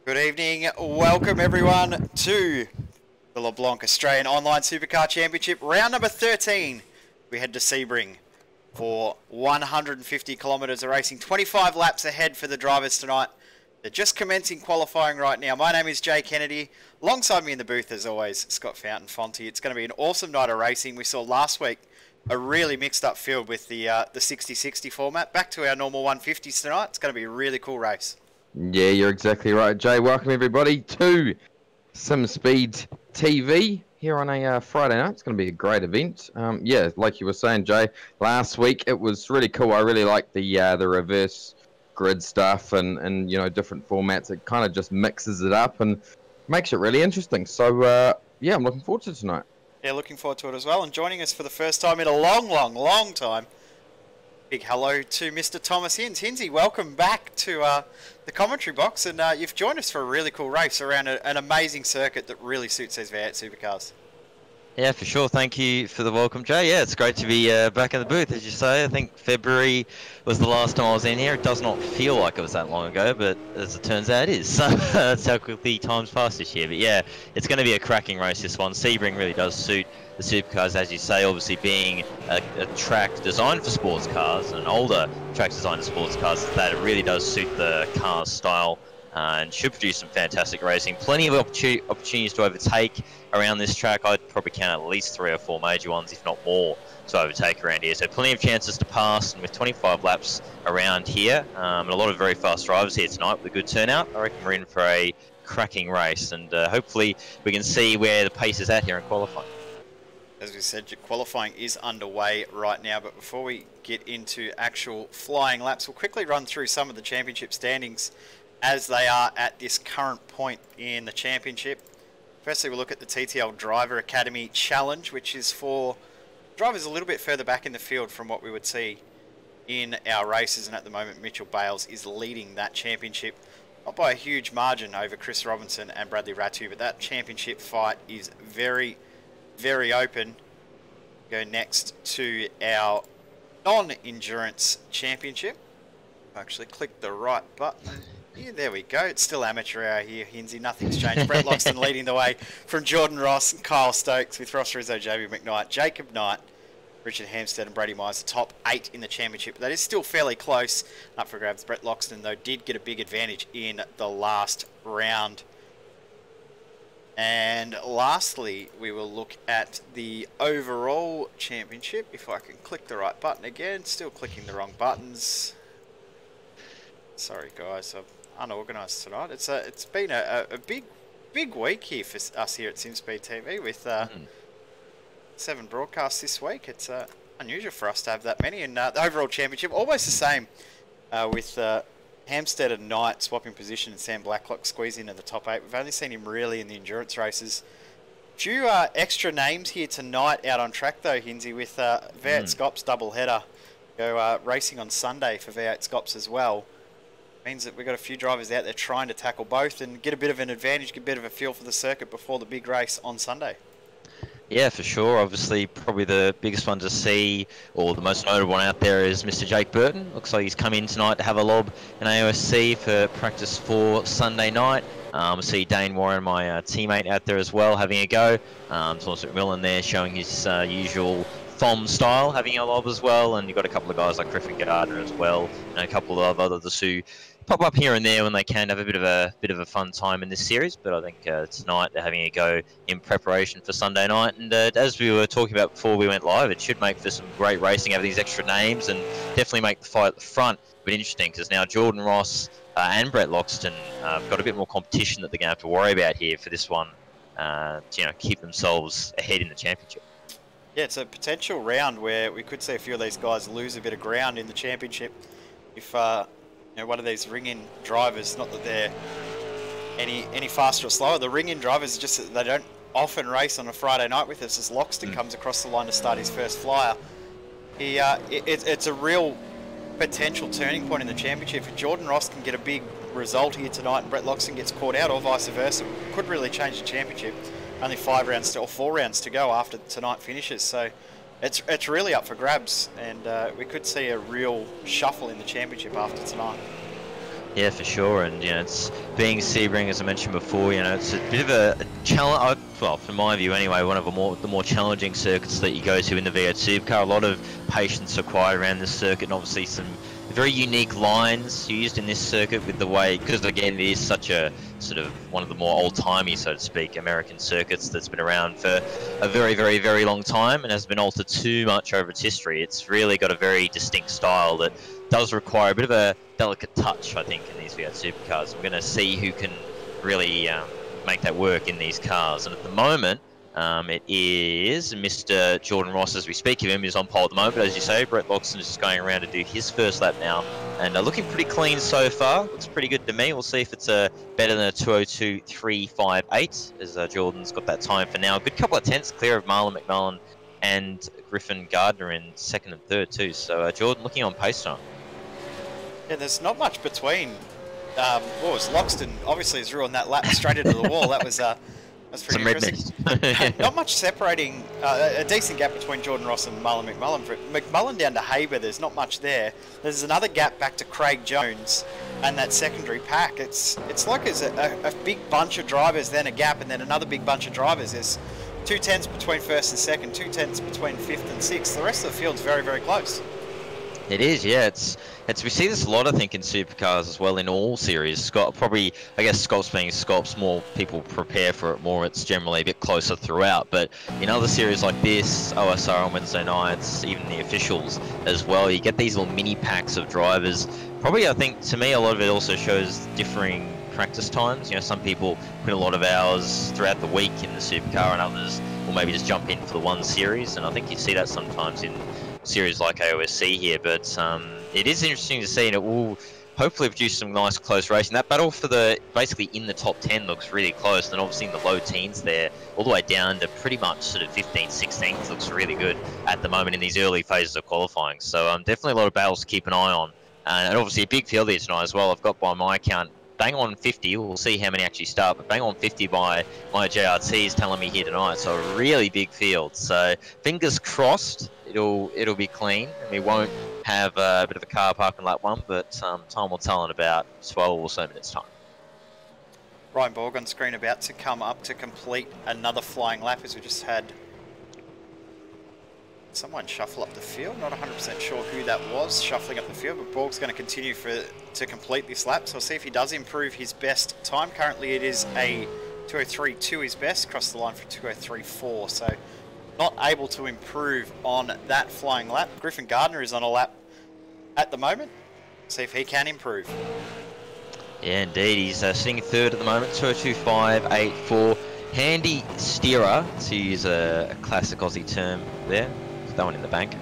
Good evening, welcome everyone to the LeBLANC Australian Online Supercar Championship, round number 13. We head to Sebring for 150 kilometres of racing, 25 laps ahead for the drivers tonight. They're just commencing qualifying right now. My name is Jay Kennedy. Alongside me in the booth, as always, Scott Fountain-Fonte. It's going to be an awesome night of racing. We saw last week a really mixed up field with the 60-60 format. Back to our normal 150s tonight. It's going to be a really cool race. Yeah, you're exactly right, Jay. Welcome everybody to Sim Speed TV here on a Friday night. It's going to be a great event. Yeah, like you were saying, Jay, last week it was really cool. I really liked the reverse grid stuff and you know, different formats. It kind of just mixes it up and makes it really interesting. So yeah, I'm looking forward to tonight. Yeah, looking forward to it as well. And joining us for the first time in a long time, big hello to Mr. Thomas Hinz. Hinzy, welcome back to the commentary box, and you've joined us for a really cool race around an amazing circuit that really suits these V8 supercars. Yeah, for sure. Thank you for the welcome, Jay. Yeah, it's great to be back in the booth, as you say. I think February was the last time I was in here. It does not feel like it was that long ago, but as it turns out, it is. So that's how quickly time's passed this year. But yeah, it's going to be a cracking race, this one. Sebring really does suit the supercars, as you say, obviously being a track designed for sports cars, an older track designed for sports cars, that it really does suit the car's style. And should produce some fantastic racing. Plenty of opportunities to overtake around this track. I'd probably count at least 3 or 4 major ones, if not more, to overtake around here. So plenty of chances to pass, and with 25 laps around here, and a lot of very fast drivers here tonight with a good turnout, I reckon we're in for a cracking race, and hopefully we can see where the pace is at here in qualifying. As we said, qualifying is underway right now, but before we get into actual flying laps, we'll quickly run through some of the championship standings as they are at this current point in the championship. Firstly, we'll look at the TTL Driver Academy Challenge, which is for drivers a little bit further back in the field from what we would see in our races, and at the moment Mitchell Bales is leading that championship, not by a huge margin over Chris Robinson and Bradley Ratu, but that championship fight is very open. Go next to our non-endurance championship. I actually clicked the right button. Yeah, there we go. It's still amateur hour here, Hinsey. Nothing's changed. Brett Loxton leading the way from Jordan Ross and Kyle Stokes, with Ross Rizzo, JB McKnight, Jacob Knight, Richard Hampstead and Brady Myers, the top 8 in the championship. That is still fairly close. Up for grabs. Brett Loxton, though, did get a big advantage in the last round. And lastly, we will look at the overall championship. If I can click the right button again. Still clicking the wrong buttons. Sorry, guys. I'm unorganised tonight. It's been a big week here for us here at SimSpeed TV with 7 broadcasts this week. It's unusual for us to have that many, and the overall championship almost the same with Hampstead and Knight swapping position and Sam Blacklock squeezing into the top 8. We've only seen him really in the endurance races. A few extra names here tonight out on track though, Hinsey, with V8 Scops double header. Go racing on Sunday for V8 Scops as well. Means that we've got a few drivers out there trying to tackle both and get a bit of an advantage, get a bit of a feel for the circuit before the big race on Sunday. Yeah, for sure. Obviously, probably the biggest one to see, or the most notable one out there, is Mr. Jake Burton. Looks like he's come in tonight to have a lob in AOSC for practice for Sunday night. I see Dane Warren, my teammate, out there as well, having a go. There's also Millen there showing his usual Thom style, having a lob as well, and you've got a couple of guys like Griffin Gardner as well, and a couple of others who pop up here and there when they can have a bit of a fun time in this series. But I think tonight they're having a go in preparation for Sunday night, and as we were talking about before we went live, it should make for some great racing over these extra names and definitely make the fight at the front a bit interesting, because now Jordan Ross and Brett Loxton got a bit more competition that they're going to have to worry about here for this one to keep themselves ahead in the championship. Yeah, it's a potential round where we could see a few of these guys lose a bit of ground in the championship if one of these ring-in drivers, not that they're any faster or slower, the ring-in drivers are just that they don't often race on a Friday night with us, as Loxton comes across the line to start his first flyer. It's a real potential turning point in the championship. If Jordan Ross can get a big result here tonight and Brett Loxton gets caught out, or vice versa, it could really change the championship. Only 4 rounds to go after tonight finishes, so it's really up for grabs, and we could see a real shuffle in the championship after tonight. Yeah, for sure, and it's being Sebring, as I mentioned before. It's a bit of a challenge. Well, from my view anyway, one of the more challenging circuits that you go to in the V8 Supercar. A lot of patience required around this circuit, and obviously some very unique lines used in this circuit with the way, because again it is such a sort of one of the more old-timey, so to speak, American circuits that's been around for a very, very, very long time and has been altered too much over its history. It's really got a very distinct style that does require a bit of a delicate touch, I think, in these V8 Supercars. We're going to see who can really make that work in these cars. And at the moment, it is Mr. Jordan Ross, as we speak of him, is on pole at the moment. But as you say, Brett Loxton is just going around to do his first lap now. And looking pretty clean so far. Looks pretty good to me. We'll see if it's better than a 2:02.358, as Jordan's got that time for now. Good couple of tenths clear of Marlon McMullen and Griffin Gardner in second and third too. So Jordan looking on pace time. Yeah, there's not much between. Loxton obviously has ruined that lap straight into the wall. That's pretty interesting. Not much separating, a decent gap between Jordan Ross and Marlon McMullen. For McMullen down to Haber, there's not much there. There's another gap back to Craig Jones and that secondary pack. It's like there's a big bunch of drivers, then a gap, and then another big bunch of drivers. There's 2 tenths between first and second, 2 tenths between fifth and sixth. The rest of the field's very, very close. It is, yeah. It's we see this a lot, I think, in supercars as well, in all series. Scott, probably, I guess Scops being Scops, more people prepare for it more. It's generally a bit closer throughout. But in other series like this, OSR on Wednesday nights, even the officials as well, you get these little mini packs of drivers. Probably, I think, to me, a lot of it also shows differing practice times. Some people put a lot of hours throughout the week in the supercar, and others will maybe just jump in for the one series. And I think you see that sometimes in series like AOSC here, but it is interesting to see, and it will hopefully produce some nice close racing. That battle for basically in the top 10 looks really close, and obviously in the low teens there, all the way down to pretty much sort of 15th, 16th looks really good at the moment in these early phases of qualifying. So definitely a lot of battles to keep an eye on, and obviously a big field here tonight as well. I've got by my count bang on 50. We'll see how many actually start, but bang on 50 by my JRT is telling me here tonight. So a really big field. So fingers crossed it'll be clean, and we won't have a bit of a car park in lap one, but time will tell in about 12 or so minutes time. Ryan Borg on screen about to come up to complete another flying lap, as we just had someone shuffle up the field. Not 100% sure who that was shuffling up the field, but Borg's going to continue to complete this lap. So we'll see if he does improve his best time. Currently it is a 2:03.2 his best, crossed the line for 2:03.4. So not able to improve on that flying lap. Griffin Gardner is on a lap at the moment. See if he can improve. Yeah, indeed. He's sitting third at the moment, 2:02.584. Handy steerer, to use a classic Aussie term there. That one in the bank,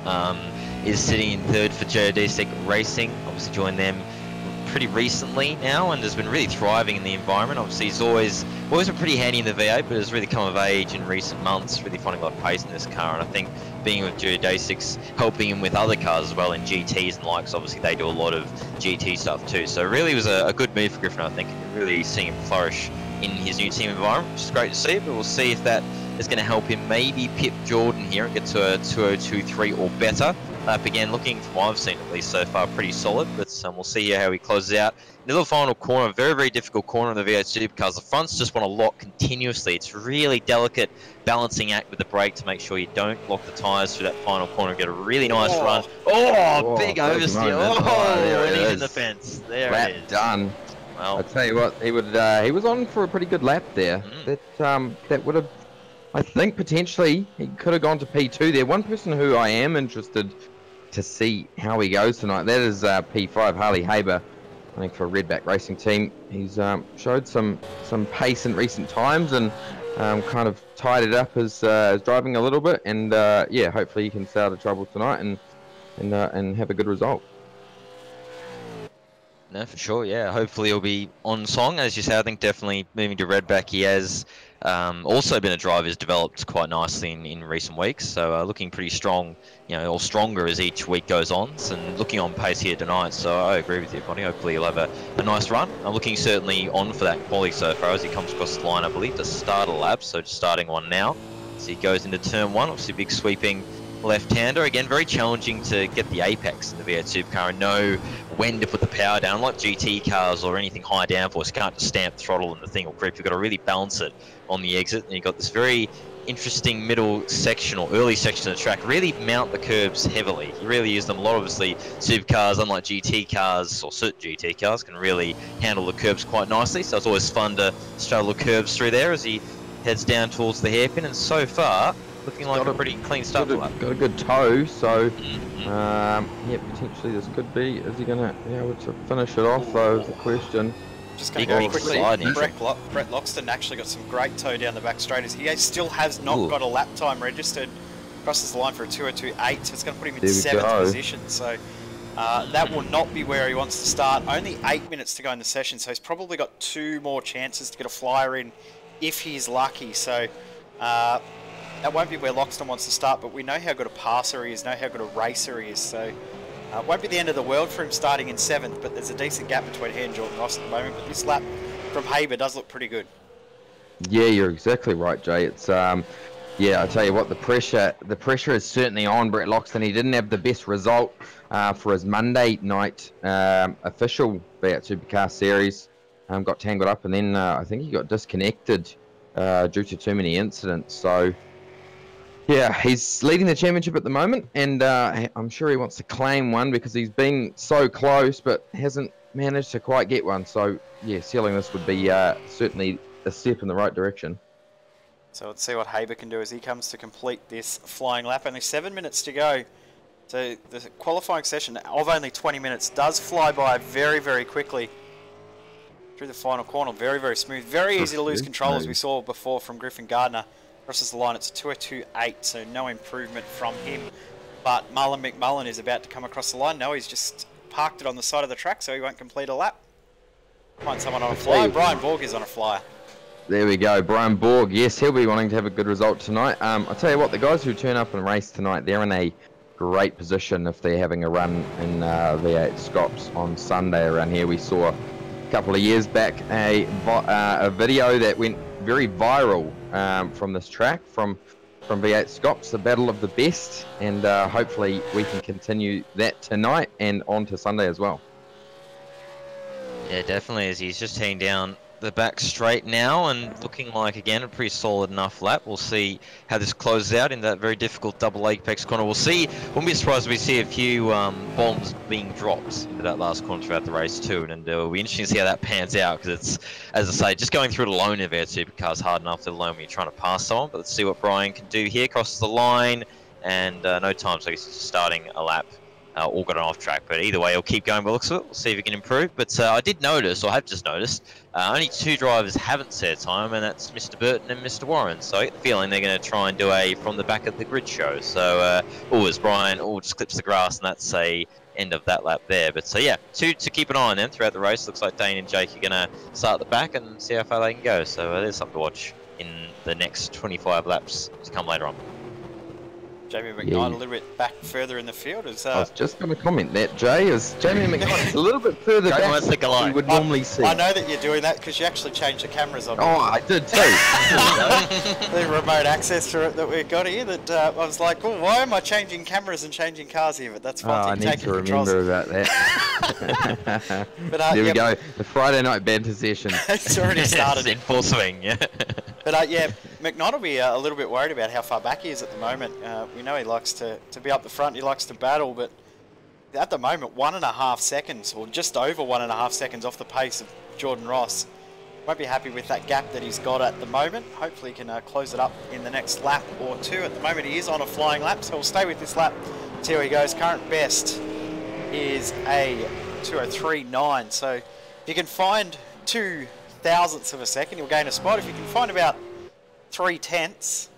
is sitting in third for Geodesic Racing. Obviously joined them pretty recently now and has been really thriving in the environment. Obviously he's always been pretty handy in the V8, but has really come of age in recent months, really finding a lot of pace in this car. And I think being with Geodesics, helping him with other cars as well in GTs and likes, obviously they do a lot of GT stuff too. So really was a good move for Griffin, I think, and really seeing him flourish in his new team environment, which is great to see. But we'll see if that is going to help him maybe pip Jordan here and get to a 2:02.3 or better. Again, looking from what I've seen at least so far, pretty solid, but we'll see how he closes out. In the little final corner, very, very difficult corner in the V8 Supercars. The fronts just want to lock continuously. It's a really delicate balancing act with the brake to make sure you don't lock the tyres through that final corner and get a really nice run. Oh, big oversteer. And he's in the fence. There lap it is. Done. Well, I'll tell you what, he was on for a pretty good lap there. That would have, I think, potentially he could have gone to P2 there. One person who I am interested to see how he goes tonight, that is P5 Harley Haber, I think, for a Redback Racing team. He's showed some pace in recent times and kind of tied it up as driving a little bit, and yeah, hopefully he can stay out of trouble tonight and have a good result. No, for sure, yeah. Hopefully he'll be on song. As you say, I think definitely moving to Redback, he has also been a driver who's developed quite nicely in recent weeks. So looking pretty strong, or stronger as each week goes on. And looking on pace here tonight. So I agree with you, Bonnie. Hopefully he'll have a nice run. I'm looking certainly on for that quality so far as he comes across the line, I believe, to start a lap. So just starting one now. So he goes into turn one. Obviously big sweeping left-hander. Again, very challenging to get the apex in the V8 Supercar and know when to put the power down. Like GT cars or anything high downforce, you can't just stamp the throttle and the thing will grip. You've got to really balance it on the exit. And you've got this very interesting middle section or early section of the track. Really mount the curbs heavily. You really use them a lot. Obviously, supercars, unlike GT cars or certain GT cars, can really handle the curbs quite nicely. So it's always fun to straddle the curbs through there as he heads down towards the hairpin. And so far, looking like a pretty clean start. Got a good toe, so yeah, potentially this could be. Is he going to be able to finish it off, though, is the question. Just going to go quickly, Brett Loxton actually got some great toe down the back straight. He still has not got a lap time registered. Crosses the line for a 2:02.8, so it's going to put him in 7th position. So that will not be where he wants to start. Only 8 minutes to go in the session, so he's probably got 2 more chances to get a flyer in if he's lucky. So that won't be where Loxton wants to start, but we know how good a passer he is, know how good a racer he is. So it won't be the end of the world for him starting in 7th, but there's a decent gap between he and Jordan Ross at the moment. But this lap from Haber does look pretty good. Yeah, you're exactly right, Jay. It's yeah, I tell you what, the pressure is certainly on Brett Loxton. He didn't have the best result for his Monday night official V8 Supercar Series. Got tangled up, and then I think he got disconnected due to too many incidents. So yeah, he's leading the championship at the moment, and I'm sure he wants to claim one because he's been so close but hasn't managed to quite get one. So yeah, sealing this would be certainly a step in the right direction. So let's see what Haber can do as he comes to complete this flying lap. Only 7 minutes to go. So the qualifying session of only 20 minutes does fly by very, very quickly through the final corner. Very, very smooth. Very easy to lose control, as we saw before from Griffin Gardner. Crosses the line, it's a 2:02.8, so no improvement from him. But Marlon McMullen is about to come across the line. No, he's just parked it on the side of the track, so he won't complete a lap. Find someone on a flyer. Brian Borg is on a flyer. There we go, Brian Borg. Yes, he'll be wanting to have a good result tonight. I'll tell you what, the guys who turn up and race tonight, they're in a great position if they're having a run in V8 Scops on Sunday around here. We saw a couple of years back a video that went very viral from this track, from V8 Scops, the battle of the best, and hopefully we can continue that tonight and on to Sunday as well. Yeah, definitely, as he's just heading down the back straight now and looking like, again, a pretty solid enough lap. We'll see how this closes out in that very difficult double apex corner. We'll see. Wouldn't be surprised if we see a few bombs being dropped into that last corner throughout the race too, and it'll be interesting to see how that pans out, because it's, as I say, just going through it alone in V8 Supercar is hard enough, let alone when you're trying to pass someone. But let's see what Brian can do here. Crosses the line, and no time, so I guess he's just starting a lap. All got an off track, but either way, he'll keep going by the looks of it. We'll see if he can improve. But I did notice, or have just noticed, only 2 drivers haven't set a time, and that's Mr. Burton and Mr. Warren. So I get the feeling they're going to try and do a from the back of the grid show. So, as Brian just clips the grass, and that's a end of that lap there. But so yeah, 2 to keep an eye on them throughout the race. Looks like Dane and Jake are going to start at the back and see how far they can go. So there's something to watch in the next 25 laps to come later on. Jamie McKnight a little bit back further in the field. I was just going to comment that, Jay, is Jamie McKnight a little bit further back than you would normally see. I know that you're doing that because you actually changed the cameras on. Oh, I did too. The remote access to it that we've got here, that I was like, oh, why am I changing cameras and changing cars here? But that's fine. I need to remember about that. But, there we go, the Friday night banter session. It's already started. It's in full swing, yeah. But yeah, McKnight will be a little bit worried about how far back he is at the moment. We know he likes to be up the front, he likes to battle, but at the moment 1.5 seconds, or just over 1.5 seconds off the pace of Jordan Ross. Won't be happy with that gap that he's got at the moment. Hopefully he can close it up in the next lap or 2. At the moment he is on a flying lap, so we'll stay with this lap. See how he goes. Current best is a 2:03.9, so if you can find 2 thousandths of a second, you'll gain a spot. If you can find about 3/10,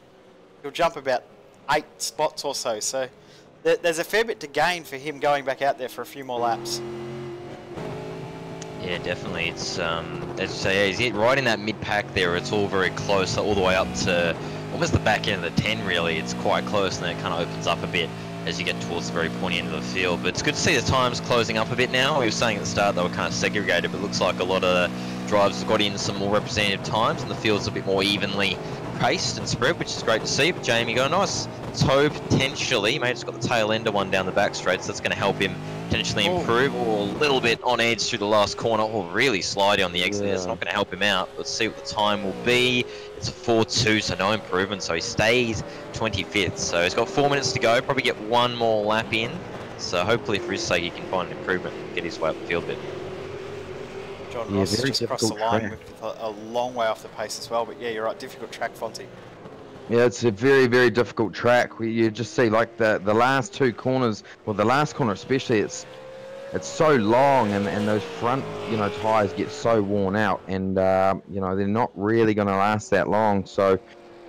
you'll jump about 8 spots or so. So there's a fair bit to gain for him going back out there for a few more laps. Yeah, definitely. It's as you say, he's right in that mid-pack there. It's all very close, all the way up to almost the back end of the 10, really. It's quite close, and then it kind of opens up a bit as you get towards the very pointy end of the field. But it's good to see the times closing up a bit now. We were saying at the start they were kind of segregated, but it looks like a lot of the drivers have got in some more representative times, and the field's a bit more evenly paced and spread, which is great to see. But Jamie got a nice toe potentially. Maybe just got the tail ender one down the back straight, so that's going to help him potentially improve. Or a little bit on edge through the last corner, or really slidey on the exit. It's not going to help him out. Let's see what the time will be. It's a 4.2, so no improvement. So he stays 25th. So he's got 4 minutes to go. Probably get one more lap in. So hopefully, for his sake, he can find an improvement and get his way up the field a bit. John Ross has just crossed the line with a long way off the pace as well. But yeah, you're right. Difficult track, Fonty. Yeah, it's a very, very difficult track. You just see like the last two corners, well, the last corner especially, it's so long, and those front, tyres get so worn out, and they're not really going to last that long. So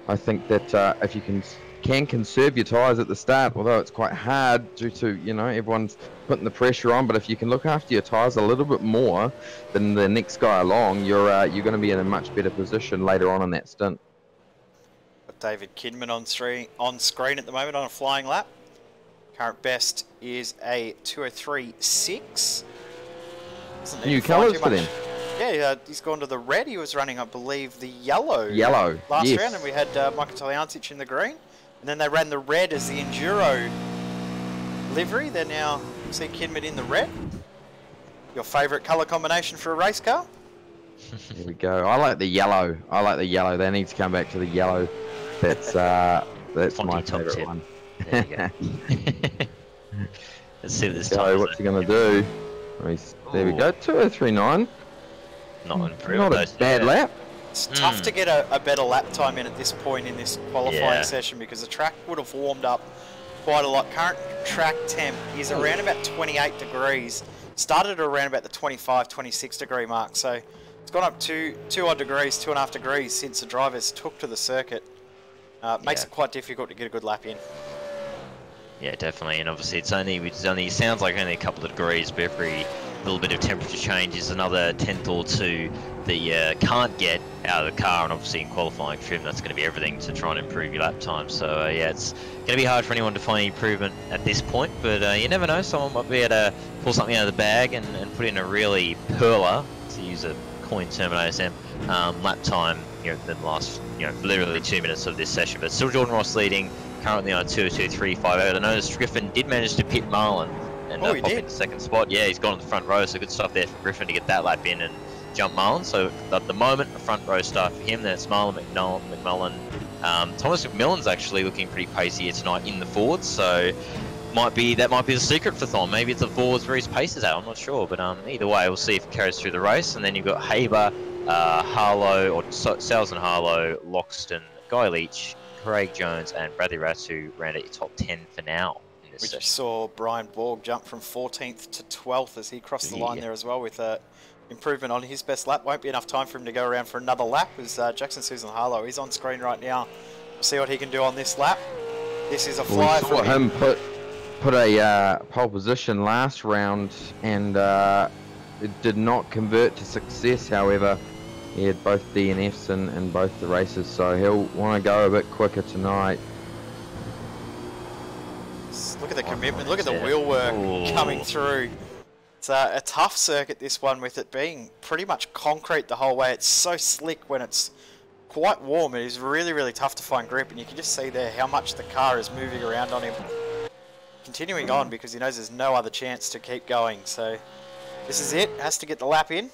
I think that if you can conserve your tyres at the start, although it's quite hard due to everyone's putting the pressure on, but if you can look after your tyres a little bit more than the next guy along, you're going to be in a much better position later on in that stint. David Kidman on screen at the moment on a flying lap. Current best is a 2:03.6. New colours for them. Yeah, he's gone to the red. He was running, I believe, the yellow. Last yes. round, and we had Michael Taliancic in the green. And then they ran the red as the Enduro livery. They're now, see Kidman in the red. Your favourite colour combination for a race car? Here we go. I like the yellow. They need to come back to the yellow. That's my favourite one. There you go. Let's see what this time So what's he going to do? There we go. 2:03.9. Not improved. Not a bad lap. It's tough to get a better lap time in at this point in this qualifying session, because the track would have warmed up quite a lot. Current track temp is around about 28 degrees. Started around about the 25, 26 degree mark. So it's gone up 2 odd degrees, 2.5 degrees since the drivers took to the circuit. Makes it quite difficult to get a good lap in. Yeah, definitely, and obviously it sounds like only a couple of degrees, but every little bit of temperature change is another tenth or two that you can't get out of the car, and obviously in qualifying trim, that's going to be everything to try and improve your lap time. So yeah, it's going to be hard for anyone to find improvement at this point, but you never know, someone might be able to pull something out of the bag and put in a really perler, to use a coin term at ASM, lap time, the last, literally 2 minutes of this session. But still Jordan Ross leading, currently on 2:02.358. I noticed Griffin did manage to pit Marlon and pop into second spot. Yeah, he's gone on the front row, so good stuff there for Griffin to get that lap in and jump Marlon. So at the moment, a front row start for him. Then it's Marlon, McMullen. Thomas McMillan's actually looking pretty pacey here tonight in the forwards, so that might be the secret for Thom. Maybe it's the forwards where his pace is at, I'm not sure. But either way, we'll see if it carries through the race. And then you've got Haber, Harlow, or Sales and Harlow, Loxton, Guy Leach, Craig Jones, and Bradley Ratz, who ran at your top 10 for now in this session. Saw Brian Borg jump from 14th to 12th as he crossed the line there as well, with improvement on his best lap. Won't be enough time for him to go around for another lap, as Jackson Susan Harlow is on screen right now. We'll see what he can do on this lap. This is a flyer for him. Put a pole position last round, and it did not convert to success. However, he had both DNFs in both the races, so he'll want to go a bit quicker tonight. Look at the commitment, look at the wheel work coming through. It's a tough circuit, this one, with it being pretty much concrete the whole way. It's so slick when it's quite warm. It is really, really tough to find grip, and you can just see there how much the car is moving around on him. Continuing on, because he knows there's no other chance to keep going. So this is it, has to get the lap in.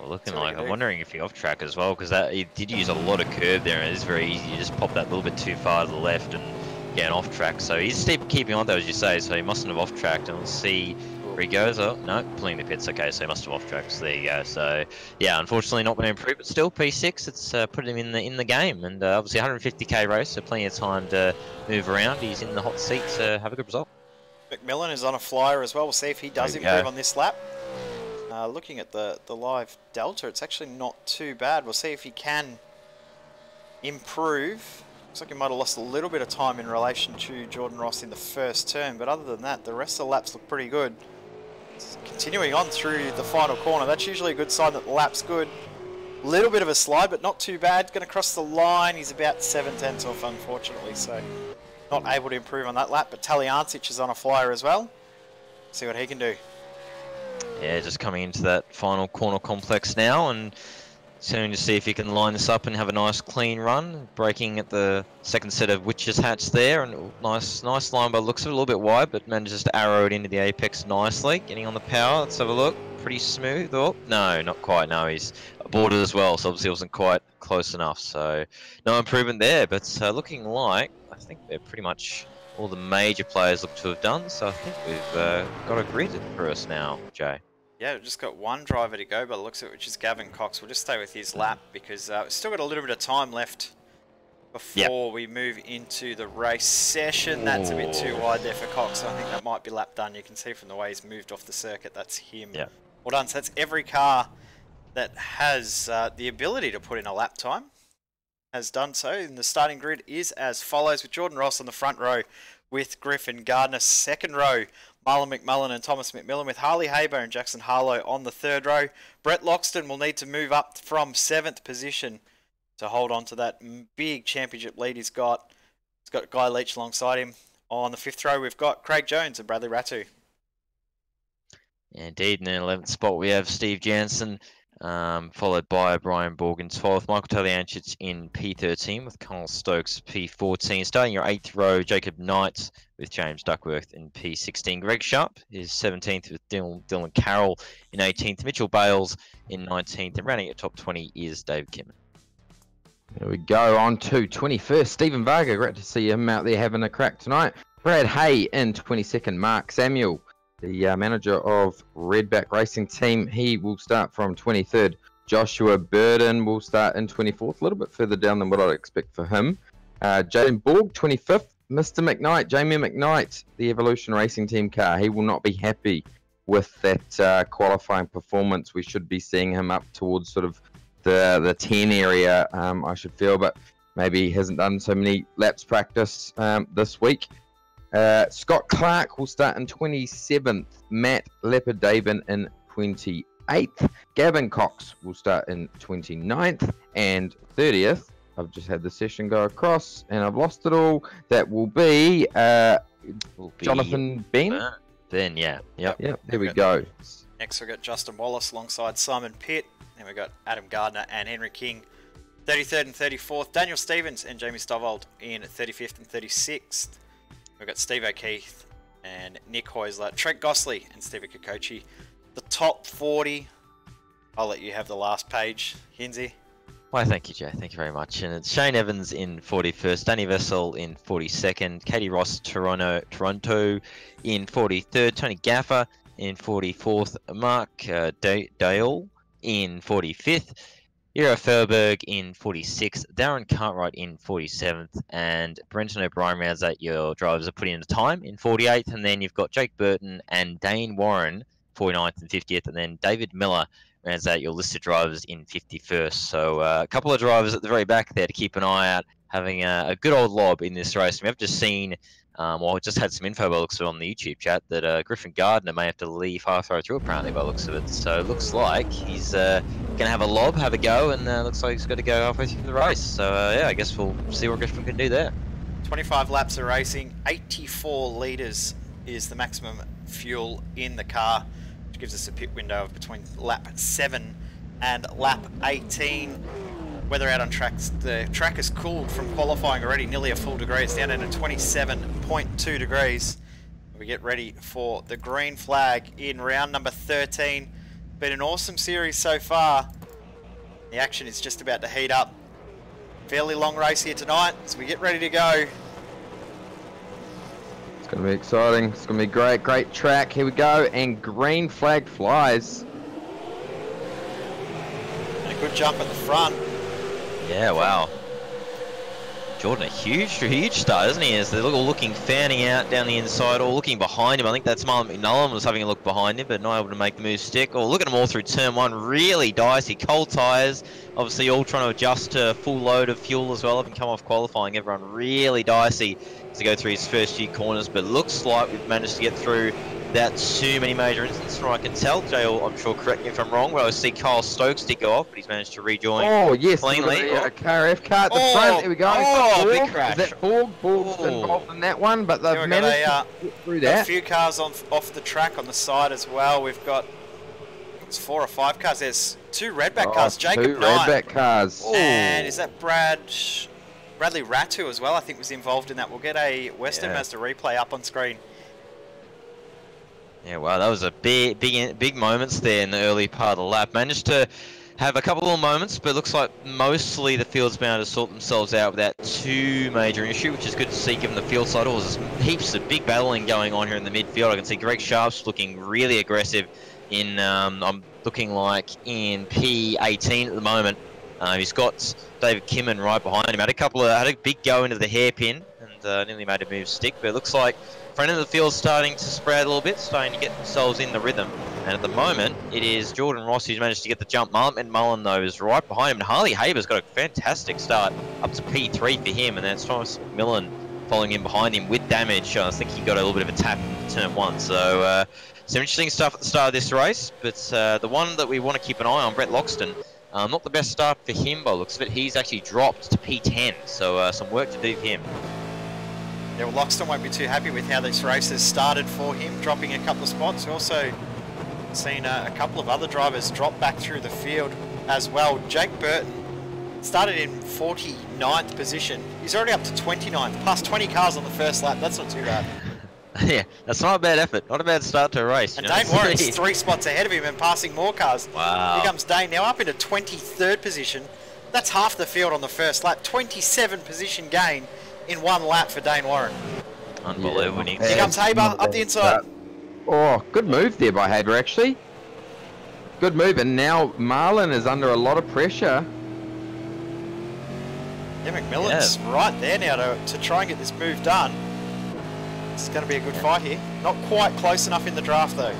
Looking like, I'm wondering if he's off track as well, because he did use a lot of curve there, and it is very easy to just pop that little bit too far to the left and get off track. So he's keeping on though, as you say, so he mustn't have off tracked. And let's see where he goes. Oh no, pulling the pits. Okay, so he must have off tracked. So there you go. So yeah, unfortunately not been improved, but still P6. It's put him in the game, and obviously 150k race, so plenty of time to move around. He's in the hot seat to have a good result. McMillan is on a flyer as well. We'll see if he does improve on this lap. Looking at the live delta, it's actually not too bad. We'll see if he can improve. Looks like he might have lost a little bit of time in relation to Jordan Ross in the first turn, but other than that, the rest of the laps look pretty good. Continuing on through the final corner, that's usually a good sign that the lap's good. Little bit of a slide, but not too bad. Going to cross the line. He's about 7/10 off, unfortunately, so not able to improve on that lap. But Taliancic is on a flyer as well. See what he can do. Yeah, just coming into that final corner complex now, and Soon to see if he can line this up and have a nice clean run. Braking at the second set of witches hats there, and nice line by the looks of it, a little bit wide, but manages to arrow it into the apex nicely. Getting on the power, let's have a look. Pretty smooth. Oh, no, not quite. No, he's boarded as well, so obviously wasn't quite close enough. So no improvement there, but looking like I think they're pretty much all the major players look to have done. So I think we've got a grid for us now, Jay. Yeah, we've just got one driver to go by the looks of it, which is Gavin Cox. We'll just stay with his lap because we've still got a little bit of time left before we move into the race session. That's a bit too wide there for Cox, so I think that might be lap done. You can see from the way he's moved off the circuit, that's him. Yeah. Well done. So that's every car that has the ability to put in a lap time has done so. And the starting grid is as follows, with Jordan Ross on the front row, with Griffin Gardner second row, Marlon McMullen and Thomas McMillan, with Harley Haber and Jackson Harlow on the third row. Brett Loxton will need to move up from 7th position to hold on to that big championship lead he's got. He's got Guy Leach alongside him. On the 5th row, we've got Craig Jones and Bradley Ratu. Indeed, in the 11th spot we have Steve Jansen, followed by Brian Borgen 12th, Michael Talianchich in P13 with Connell Stokes P14. Starting your 8th row, Jacob Knight with James Duckworth in P16. Greg Sharp is 17th with Dylan Carroll in 18th. Mitchell Bales in 19th. And rounding at top 20 is David Kimman. There we go, on to 21st. Stephen Varga, great to see him out there having a crack tonight. Brad Hay in 22nd. Mark Samuel, the manager of Redback Racing Team, he will start from 23rd. Joshua Burden will start in 24th, a little bit further down than what I'd expect for him. Jaden Borg, 25th. Mr. McKnight, Jamie McKnight, the Evolution Racing Team car, he will not be happy with that qualifying performance. We should be seeing him up towards sort of the 10 area, I should feel, but maybe he hasn't done so many laps practice this week. Scott Clark will start in 27th. Matt Leopard-Daven in 28th. Gavin Cox will start in 29th. And 30th, I've just had the session go across and I've lost it all. That will be Jonathan Ben. Ben, yeah. Yep, there we go. Next we've got Justin Wallace alongside Simon Pitt. Then we've got Adam Gardner and Henry King, 33rd and 34th. Daniel Stevens and Jamie Stovald in 35th and 36th. We've got Steve O'Keefe and Nick Heusler, Trent Gosley and Stevie Kokochi. The top 40, I'll let you have the last page, Hinsey. Why, thank you, Jay. Thank you very much. And it's Shane Evans in 41st, Danny Vessel in 42nd, Katie Ross, Toronto in 43rd, Tony Gaffer in 44th, Mark Dale in 45th, Eero Felberg in 46th, Darren Cartwright in 47th, and Brenton O'Brien rounds out your drivers are putting in the time in 48th, and then you've got Jake Burton and Dane Warren 49th and 50th, and then David Miller rounds out your listed drivers in 51st. So a couple of drivers at the very back there to keep an eye out, having a good old lob in this race. We have just seen, I just had some info by the looks of it on the YouTube chat, that Griffin Gardner may have to leave halfway through apparently by the looks of it. So it looks like he's going to have a lob, have a go, and looks like he's got to go halfway through the race. So yeah, I guess we'll see what Griffin can do there. 25 laps of racing, 84 litres is the maximum fuel in the car, which gives us a pit window of between lap 7 and lap 18. Weather out on tracks, the track is cooled from qualifying already, nearly a full degree. It's down at 27.2 degrees. We get ready for the green flag in round number 13. Been an awesome series so far. The action is just about to heat up. Fairly long race here tonight, so we get ready to go. It's going to be exciting. It's going to be great. Great track. Here we go. And green flag flies. And a good jump at the front. Yeah, wow. Jordan, a huge start, isn't he? As they're all looking, fanning out down the inside, or looking behind him. I think that's Marlon McMullen was having a look behind him, but not able to make the move stick. Oh, look at them all through turn 1. Really dicey. Cold tyres. Obviously, all trying to adjust to a full load of fuel as well. Having come off qualifying, everyone really dicey to go through his first few corners. But it looks like we've managed to get through without too many major incidents, from what I can tell. Jay, I'm sure, correct me if I'm wrong, but I see Kyle Stokes did go off, but he's managed to rejoin cleanly. KRF car at the front, here we go. Big crash. Is that Borg's involved in that one, but they've managed to get through that. A few cars off the track on the side as well. We've got, it's 4 or 5 cars. There's two redback cars. Jacob two Knight. redback cars. And is that Bradley Ratu as well, I think, was involved in that. We'll get a Western Mazda replay up on screen. Yeah, wow, that was a big moments there in the early part of the lap. Managed to have a couple of moments, but looks like mostly the field's been able to sort themselves out without too major issue, which is good to see given the field side. There's heaps of big battling going on here in the midfield. I can see Greg Sharp's looking really aggressive in, I'm looking like in P18 at the moment. He's got David Kimman right behind him. Had a big go into the hairpin and nearly made a move stick, but it looks like front end of the field starting to spread a little bit, starting to get themselves in the rhythm. And at the moment, it is Jordan Ross who's managed to get the jump. Mullen, though, is right behind him. And Harley Haber's got a fantastic start up to P3 for him. And then it's Thomas McMillan following in behind him with damage. I think he got a little bit of a tap in turn 1. So some interesting stuff at the start of this race. But the one that we want to keep an eye on, Brett Loxton, not the best start for him by the looks of it. He's actually dropped to P10. So some work to do for him. Yeah, well, Loxton won't be too happy with how this race has started for him, dropping a couple of spots. We've also seen a couple of other drivers drop back through the field as well. Jake Burton started in 49th position. He's already up to 29th, plus 20 cars on the first lap. That's not too bad. Yeah, that's not a bad effort. Not a bad start to a race. And Dane Warren's 3 spots ahead of him and passing more cars. Wow. Here comes Dane now up into 23rd position. That's half the field on the first lap. 27 position gain in 1 lap for Dane Warren. Unbelievable. Yeah. Here comes Haber up the inside. Oh, good move there by Haber, actually. Good move, and now Marlin is under a lot of pressure. Yeah, McMillan's right there now to try and get this move done. It's going to be a good fight here. Not quite close enough in the draft, though.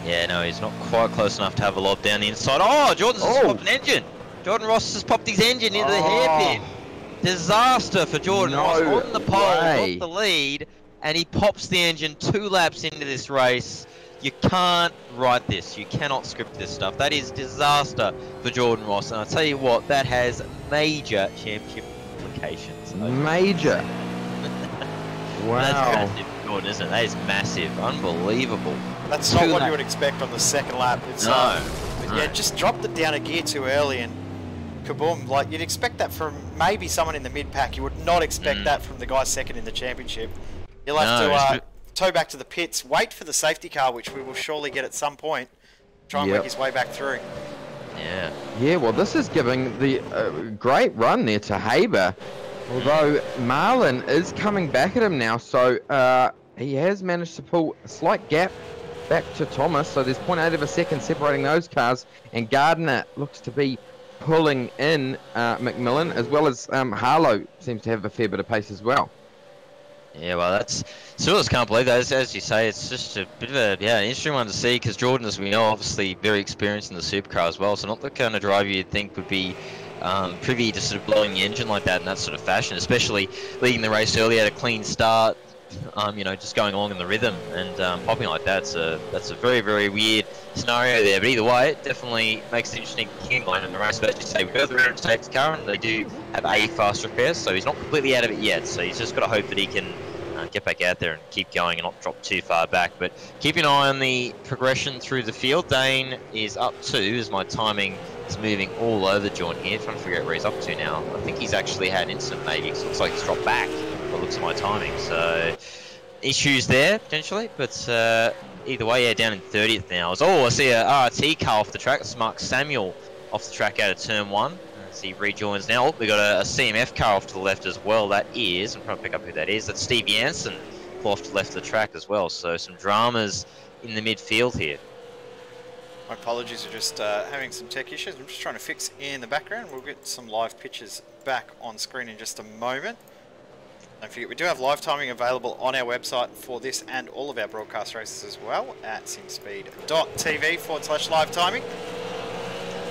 Yeah, no, he's not quite close enough to have a lob down the inside. Oh, Jordan's just popped an engine. Jordan Ross has popped his engine into the hairpin. Disaster for Jordan Ross on the pole, got the lead, and he pops the engine 2 laps into this race. You can't write this. You cannot script this stuff. That is disaster for Jordan Ross, and I'll tell you what, that has major championship implications. Major. Wow. That's massive for Jordan, isn't it? That is massive. Unbelievable. That's not what you would expect on the second lap. It's, no. Yeah, just dropped it down a gear too early and kaboom. Like, you'd expect that from maybe someone in the mid-pack. You would not expect that from the guy second in the championship. You'll have to tow back to the pits, wait for the safety car, which we will surely get at some point, try and work his way back through. Yeah. Yeah, well, this is giving the great run there to Haber, although Marlin is coming back at him now, so he has managed to pull a slight gap back to Thomas, so there's 0.8 of a second separating those cars, and Gardner looks to be pulling in McMillan, as well as Harlow seems to have a fair bit of pace as well. Yeah, well, that's still just can't believe that. As you say, it's just a bit of a an interesting one to see because Jordan, as we know, obviously very experienced in the supercar as well. So not the kind of driver you'd think would be privy to sort of blowing the engine like that in that sort of fashion, especially leading the race early at a clean start. You know, just going along in the rhythm and popping like that. That's a very, very weird scenario there. But either way, it definitely makes it interesting for him in the race. But as you say, we go through to take the car, and they do have a fast repairs, so he's not completely out of it yet. So he's just got to hope that he can get back out there and keep going and not drop too far back. But keep an eye on the progression through the field. Dane is up 2 as my timing is moving all over the joint here. Trying to figure out where he's up to now. I think he's actually had an incident maybe because it looks like he's dropped back. It looks at my timing, so issues there potentially, but either way, yeah, down in 30th now. I see a RT car off the track. That's Mark Samuel off the track out of turn 1 as he rejoins now. Oh, we got a CMF car off to the left as well. That is, I'm trying to pick up who that is. That's Steve Jansen off to the left of the track as well. So some dramas in the midfield here. My apologies, we're just having some tech issues. I'm just trying to fix in the background. We'll get some live pictures back on screen in just a moment. Don't forget, we do have live timing available on our website for this and all of our broadcast races as well at simspeed.tv/live timing.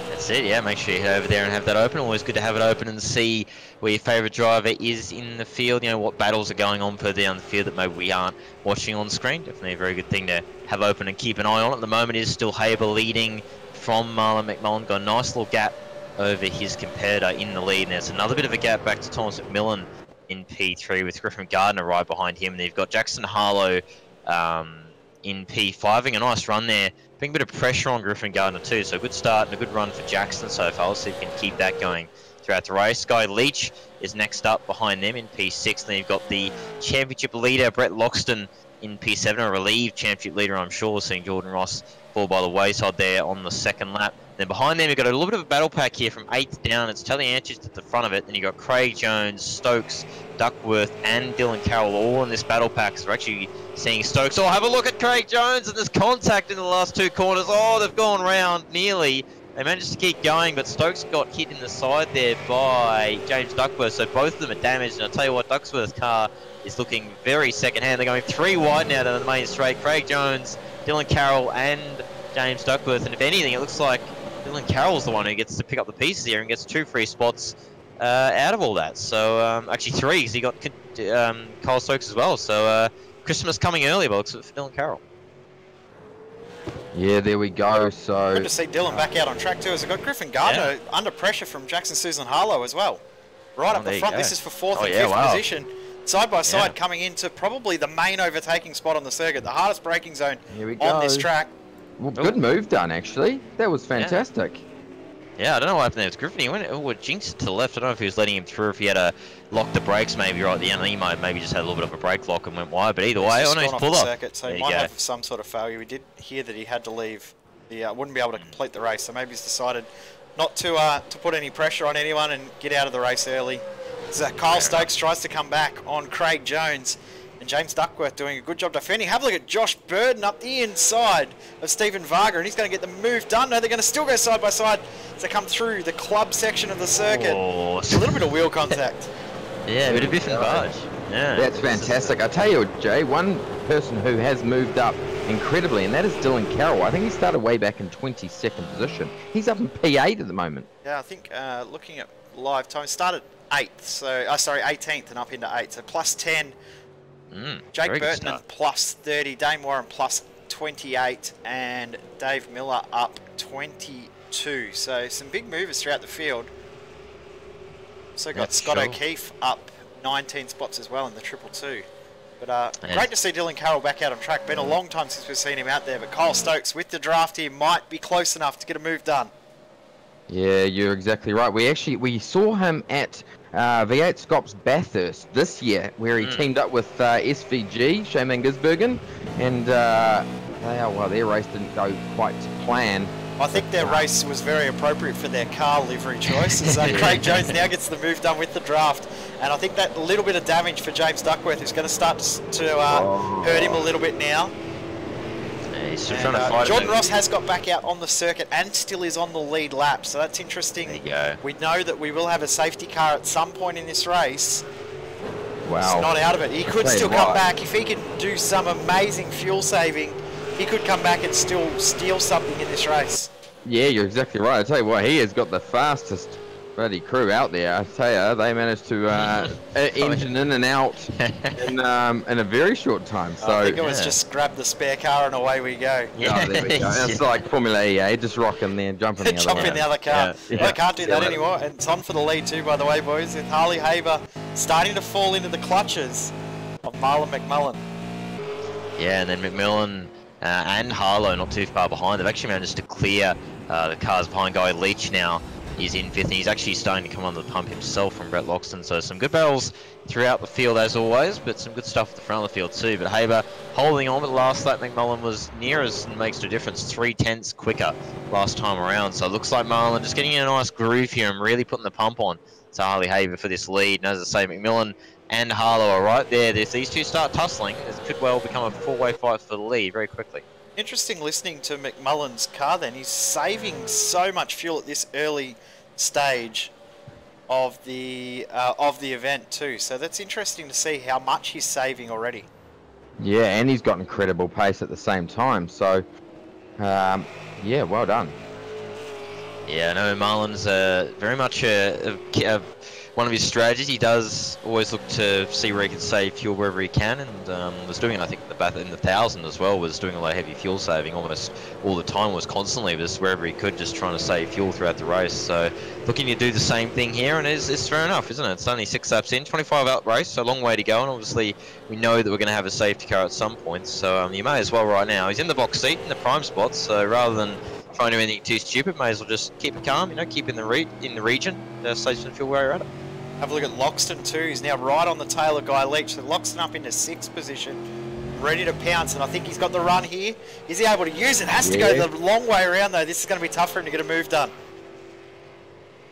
That's it, yeah. Make sure you head over there and have that open. Always good to have it open and see where your favourite driver is in the field. You know, what battles are going on further down the field that maybe we aren't watching on screen. Definitely a very good thing to have open and keep an eye on. At the moment is still Haber leading from Marlon McMullen. Got a nice little gap over his competitor in the lead. And there's another bit of a gap back to Thomas McMillan in P3 with Griffin Gardner right behind him. And you've got Jackson Harlow in P5. Having a nice run there, putting a bit of pressure on Griffin Gardner too. So a good start and a good run for Jackson so far. Let's see if he can keep that going throughout the race. Guy Leach is next up behind them in P6. Then you've got the championship leader, Brett Loxton, in P7, a relieved championship leader, I'm sure, seeing Jordan Ross fall by the wayside there on the second lap. Then behind them, you've got a little bit of a battle pack here from 8th down. It's Talianchis at the front of it. Then you've got Craig Jones, Stokes, Duckworth, and Dylan Carroll all in this battle pack. So we're actually seeing Stokes. Oh, have a look at Craig Jones, and there's contact in the last two corners. Oh, they've gone round nearly. They managed to keep going, but Stokes got hit in the side there by James Duckworth, so both of them are damaged. And I'll tell you what, Duckworth's car is looking very second-hand. They're going 3 wide now down the main straight. Craig Jones, Dylan Carroll, and James Duckworth. And if anything, it looks like Dylan Carroll's the one who gets to pick up the pieces here and gets 2 free spots out of all that. So, actually 3, because he got Kyle Stokes as well. So, Christmas coming early, but looks for Dylan Carroll. Yeah, there we go. So good to see Dylan back out on track too. As we've got Griffin Gardner under pressure from Jackson Susan Harlow as well. Right up the front. This is for 4th and 5th position. Side by side coming into probably the main overtaking spot on the circuit. The hardest braking zone on this track. Well, good move done, actually. That was fantastic. Yeah, I don't know what happened there. It's Griffin. He went jinxed to the left. I don't know if he was letting him through, if he had to lock the brakes maybe right at the end. He might maybe just had a little bit of a brake lock and went wide. But either way, oh no, he's pulled off. So he might have some sort of failure. We did hear that he had to leave. He wouldn't be able to complete the race. So maybe he's decided not to put any pressure on anyone and get out of the race early. So Kyle Stokes tries to come back on Craig Jones. And James Duckworth doing a good job defending. Have a look at Josh Burden up the inside of Stephen Varga, and he's going to get the move done. No, they're going to still go side by side as they come through the club section of the circuit. Oh. A little bit of wheel contact. Yeah, a bit of biff and barge. Yeah, that's fantastic. I tell you, Jay, one person who has moved up incredibly, and that is Dylan Carroll. I think he started way back in 22nd position. He's up in P8 at the moment. Yeah, I think looking at live time, started 8th, so sorry, 18th and up into 8th, so plus 10. Jake Burton and plus 30, Dane Warren plus 28, and Dave Miller up 22. So some big movers throughout the field. Also got Scott O'Keefe up 19 spots as well in the 222. But great to see Dylan Carroll back out on track. Been a long time since we've seen him out there, but Kyle Stokes with the draft here might be close enough to get a move done. Yeah, you're exactly right. We saw him at V8 Scops Bathurst this year, where he teamed up with SVG, Shaman Gisbergen, and their race didn't go quite to plan. I think their race was very appropriate for their car livery choice. So Craig Jones now gets the move done with the draft, and I think that little bit of damage for James Duckworth is going to start to hurt him a little bit now. He's trying to fight Jordan Ross has got back out on the circuit and still is on the lead lap, so that's interesting. There you go. We know that we will have a safety car at some point in this race. Wow. He's not out of it. He could still come back. If he can do some amazing fuel saving, he could come back and still steal something in this race. Yeah, you're exactly right. I tell you what, he has got the fastest bloody crew out there. I tell you, they managed to engine in and out in a very short time. So I think it was just grab the spare car and away we go. Yeah, there we go. It's like Formula E, just rock in there and jump in the other Jump in the other car. Yeah. I can't do that anymore. And it's on for the lead too, by the way, boys, with Harley Haber starting to fall into the clutches of Marlon McMullen. Yeah, and then McMillan and Harlow not too far behind. They've actually managed to clear the cars behind. Guy Leach now is in 5th, and he's actually starting to come under the pump himself from Brett Loxton. So some good battles throughout the field as always, but some good stuff at the front of the field too. But Haber holding on, but the last lap McMullen was near as makes no difference, 3/10 quicker last time around. So it looks like Marlon just getting in a nice groove here and really putting the pump on to Harley Haber for this lead. And as I say, McMillan and Harlow are right there. If these two start tussling, it could well become a four-way fight for the lead very quickly. Interesting listening to McMullen's car then. He's saving so much fuel at this early stage of the event too. So that's interesting to see how much he's saving already. Yeah, and he's got incredible pace at the same time. So, yeah, well done. Yeah, I know Marlon's very much one of his strategies. He does always look to see where he can save fuel wherever he can, and was doing it, I think, in the 1000 as well, was doing a lot of heavy fuel saving almost all the time, was constantly just wherever he could, just trying to save fuel throughout the race. So looking to do the same thing here, and it's fair enough, isn't it? It's only 6 laps in, 25 out race, so a long way to go, and obviously we know that we're going to have a safety car at some point, so you may as well right now. He's in the box seat, in the prime spot, so rather than trying to do anything too stupid, may as well just keep it calm, keep in the region, save some fuel where you're at it. Have a look at Loxton too. He's now right on the tail of Guy Leach. So Loxton up into 6th position, ready to pounce, and I think he's got the run here. Is he able to use it? Has to go the long way around though. This is going to be tough for him to get a move done.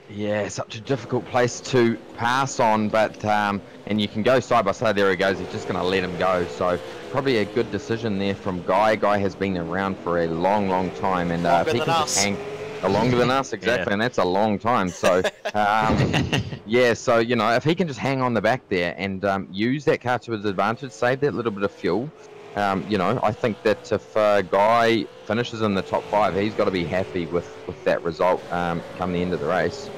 Yeah, such a difficult place to pass on, but and you can go side by side. There he goes. He's just going to let him go. So probably a good decision there from Guy. Guy has been around for a long, long time, and if he can just hang longer than us, exactly, and that's a long time. So yeah, so if he can just hang on the back there and use that car to his advantage, save that little bit of fuel. I think that if Guy finishes in the top 5, he's got to be happy with that result come the end of the race.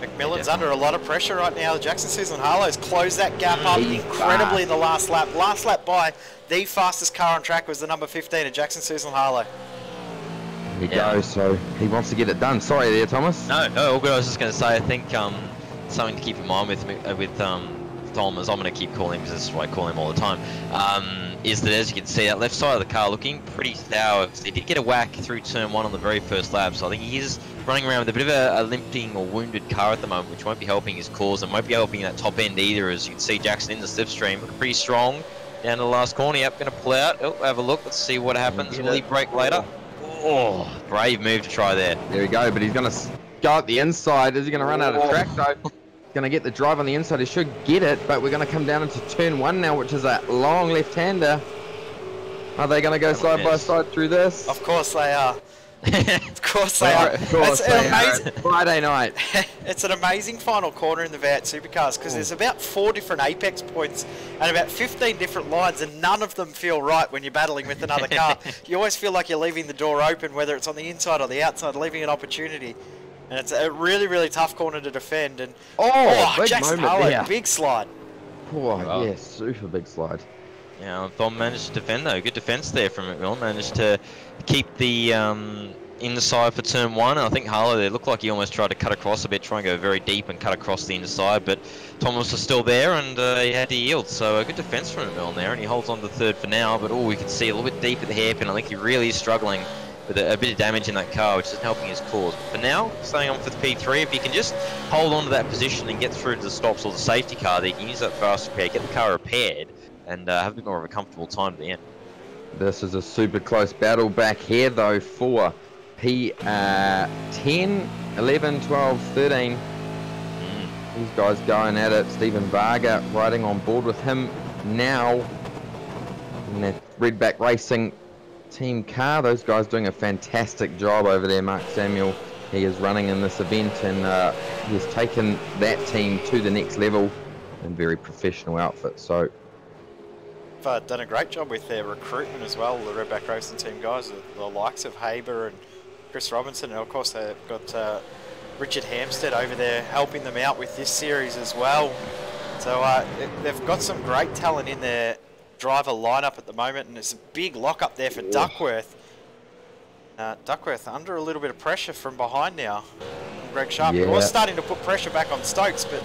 McMillan's under a lot of pressure right now. The Jackson Sizzling Harlow's closed that gap up incredibly in the last lap. Last lap by the fastest car on track was the number 15 of Jackson Sizzling Harlow. There you go, so he wants to get it done. Sorry there, Thomas. No, all good. I was just going to say, I think something to keep in mind with Tom, as I'm going to keep calling him, because this is what I call him all the time, is that as you can see, that left side of the car looking pretty sour. He did get a whack through turn 1 on the very first lap, so I think he is running around with a bit of a limping or wounded car at the moment, which won't be helping his cause, and won't be helping that top end either. As you can see, Jackson in the slipstream, pretty strong down to the last corner. Yep, going to pull out. Oh, have a look. Let's see what happens. Will he brake later? Oh, brave move to try there. There we go, but he's going to go at the inside. Is he going to run out of track though? Going to get the drive on the inside. He should get it, but we're going to come down into turn 1 now, which is a long left-hander. Are they going to go side by side through this? Of course they are. Of course they are. Of course they are. Friday night. It's an amazing final corner in the V8 Supercars, because there's about 4 different apex points and about 15 different lines, and none of them feel right when you're battling with another car. You always feel like you're leaving the door open, whether it's on the inside or the outside, leaving an opportunity. And it's a really, really tough corner to defend. And big Jackson moment Harlow, there. big slide. Oh, yeah, super big slide. Yeah, Tom managed to defend though. Good defence there from McMillan. Managed to keep the inside for turn 1. And I think Harlow there looked like he almost tried to cut across a bit, try and go very deep and cut across the inside. But Thomas was still there, and he had to yield. So a good defence from McMillan there, and he holds on to 3rd for now. But we can see a little bit deep at the hairpin. I think he really is struggling with a bit of damage in that car, which isn't helping his cause. But for now, staying on for the P3, if he can just hold on to that position and get through to the stops or the safety car, he can use that fast repair, get the car repaired, and have a bit more of a comfortable time at the end. This is a super close battle back here, though, for P10, 11, 12, 13. These guys going at it. Stephen Varga riding on board with him now in that Redback Racing team car. Those guys doing a fantastic job over there. Mark Samuel, he is running in this event, and he has taken that team to the next level in very professional outfit. So done a great job with their recruitment as well, the Redback Racing team guys, the likes of Haber and Chris Robinson, and of course they've got Richard Hampstead over there helping them out with this series as well. So they've got some great talent in their driver lineup at the moment, and it's a big lock up there for Duckworth. Duckworth under a little bit of pressure from behind now. Greg Sharp was starting to put pressure back on Stokes, but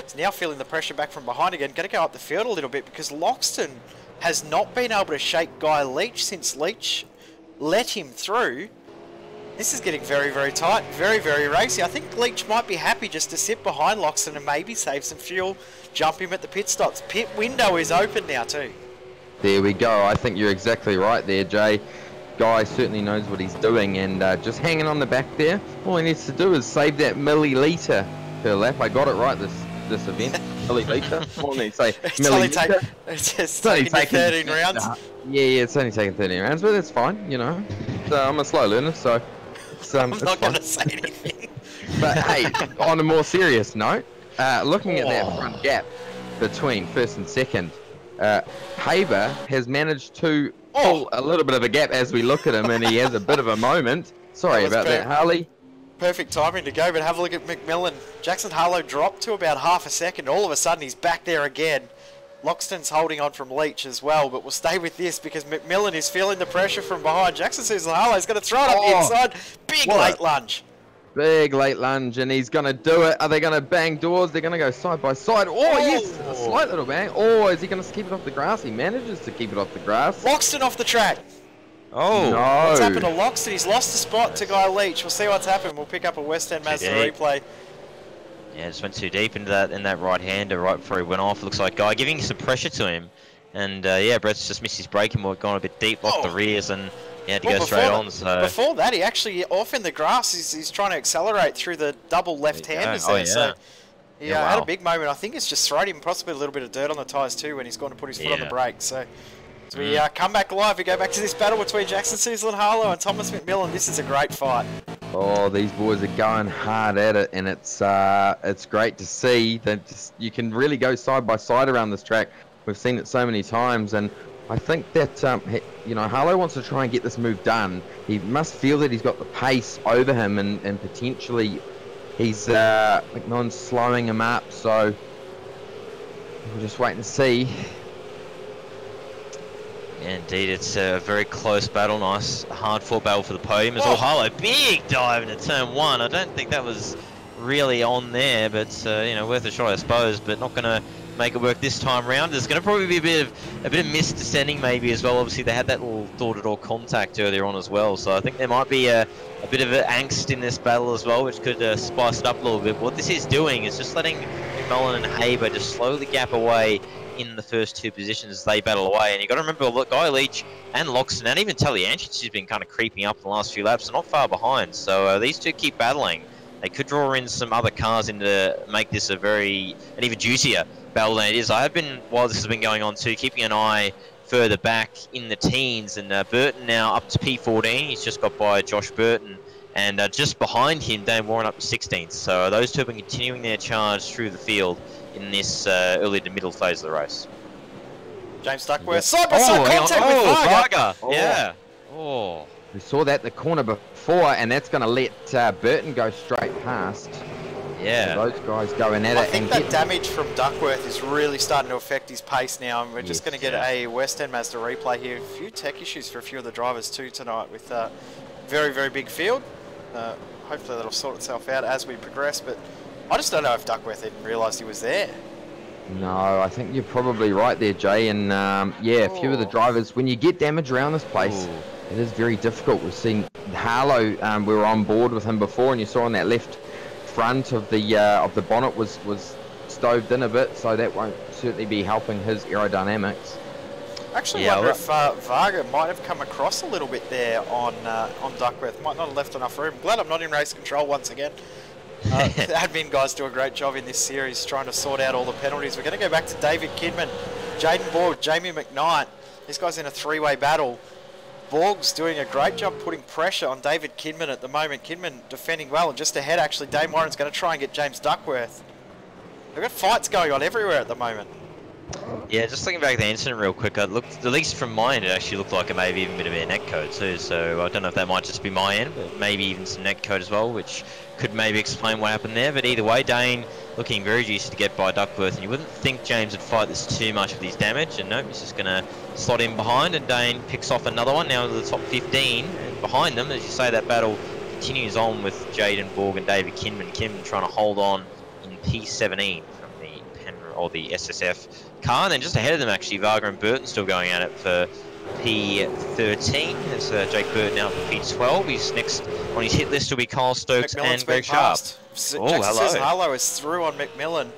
he's now feeling the pressure back from behind again. Going to go up the field a little bit, because Loxton has not been able to shake Guy Leach since Leach let him through. This is getting very, very tight, very, very racy. I think Leach might be happy just to sit behind Loxton and maybe save some fuel, jump him at the pit stops. Pit window is open now too. There we go. I think you're exactly right there, Jay. Guy certainly knows what he's doing, and just hanging on the back there. All he needs to do is save that milliliter per lap. I got it right this event. Milliliter. What do you say? Milliliter. It's just taking 13 rounds. Yeah, it's only taking 13 rounds, but that's fine, you know. So I'm a slow learner, so I'm not going to say anything. But hey, on a more serious note, looking at that front gap between first and second, Haber has managed to pull a little bit of a gap as we look at him, and he has a bit of a moment. Sorry about that, Harley. Perfect timing to go, but have a look at McMillan. Jackson Harlow dropped to about half a second. All of a sudden, he's back there again. Loxton's holding on from Leach as well, but we'll stay with this because McMillan is feeling the pressure from behind. Jackson Susan Harlow's going to throw it up the inside. Big late lunge. Big late lunge, and he's going to do it. Are they going to bang doors? They're going to go side by side. Oh, yes, a slight little bang. Oh, is he going to keep it off the grass? He manages to keep it off the grass. Loxton off the track. Oh, no. What's happened to Loxton? He's lost the spot to Guy Leach. We'll see what's happened. We'll pick up a West End Mazda replay. Yeah, just went too deep into that right-hander right before he went off. Looks like Guy giving some pressure to him. And, yeah, Brett's just missed his braking more, gone a bit deep off the rears, and he had to go straight on. So before that, he actually, off in the grass, he's trying to accelerate through the double left-handers there. So he had a big moment. I think it's just thrown him possibly a little bit of dirt on the tyres too when he's gone to put his foot on the brake. So as we come back live, we go back to this battle between Jackson Susan Harlow and Thomas McMillan. This is a great fight. Oh, these boys are going hard at it, and it's great to see that you can really go side by side around this track. We've seen it so many times, and I think that you know, Harlow wants to try and get this move done. He must feel that he's got the pace over him, and potentially he's McMillan's slowing him up. So we'll just wait and see. Yeah, indeed, it's a very close battle. Nice, hard-fought battle for the podium as well. Harlow, big dive into turn one. I don't think that was really on there, but you know, worth a shot, I suppose. But not going to make it work this time round. There's going to probably be a bit of missed descending maybe as well. Obviously, they had that little door-to-door contact earlier on as well. So I think there might be a bit of angst in this battle as well, which could spice it up a little bit. What this is doing is just letting McMillan and Haber just slowly gap away in the first two positions as they battle away. And you've got to remember, look, Guy Leach and Loxton and even Taliancic has been kind of creeping up in the last few laps. They're not far behind. So these two keep battling. They could draw in some other cars in to make this an even juicier battle than it is. I have been, while this has been going on too, keeping an eye further back in the teens. And Burton now up to P14. He's just got by Josh Burton. And just behind him, Dan Warren up to 16th. So those two have been continuing their charge through the field in this early to middle phase of the race. James Duckworth, side-by-side contact with Varga. Yeah. We saw that the corner before, and that's going to let Burton go straight past. Yeah. So those guys going at it. I think that damage from Duckworth is really starting to affect his pace now, and we're just going to get a West End Mazda replay here. A few tech issues for a few of the drivers too tonight with very, very big field. Hopefully that'll sort itself out as we progress, but I just don't know if Duckworth even realised he was there. No, I think you're probably right there, Jay. And yeah, a few of the drivers, when you get damage around this place, it is very difficult. We've seen Harlow, we were on board with him before, and you saw on that left front of the bonnet was stoved in a bit, so that won't certainly be helping his aerodynamics. I actually wonder if Varga might have come across a little bit there on Duckworth. Might not have left enough room. Glad I'm not in race control once again. The admin guys do a great job in this series trying to sort out all the penalties. We're going to go back to David Kidman, Jaden Borg, Jamie McKnight. This guy's in a three-way battle. Borg's doing a great job putting pressure on David Kidman at the moment. Kidman defending well, and just ahead actually Dame Warren's going to try and get James Duckworth. They've got fights going on everywhere at the moment. Yeah, just looking back at the incident real quick, it looked, at least from my end, it actually looked like it may be even a bit of a net code too, so I don't know if that might just be my end, but maybe even some net code as well, which could maybe explain what happened there. But either way, Dane looking very juicy to get by Duckworth, and you wouldn't think James would fight this too much with his damage, and nope, he's just going to slot in behind, and Dane picks off another one now to the top 15, and behind them, as you say, that battle continues on with Jaden Borg and David Kinman. Kinman trying to hold on in P17 from the SSF car, and then just ahead of them actually Varga and Burton still going at it for P13. It's Jake Burton now for P12. He's next on his hit list will be Kyle Stokes and Greg Sharp. Jackson says Harlow is through on McMillan.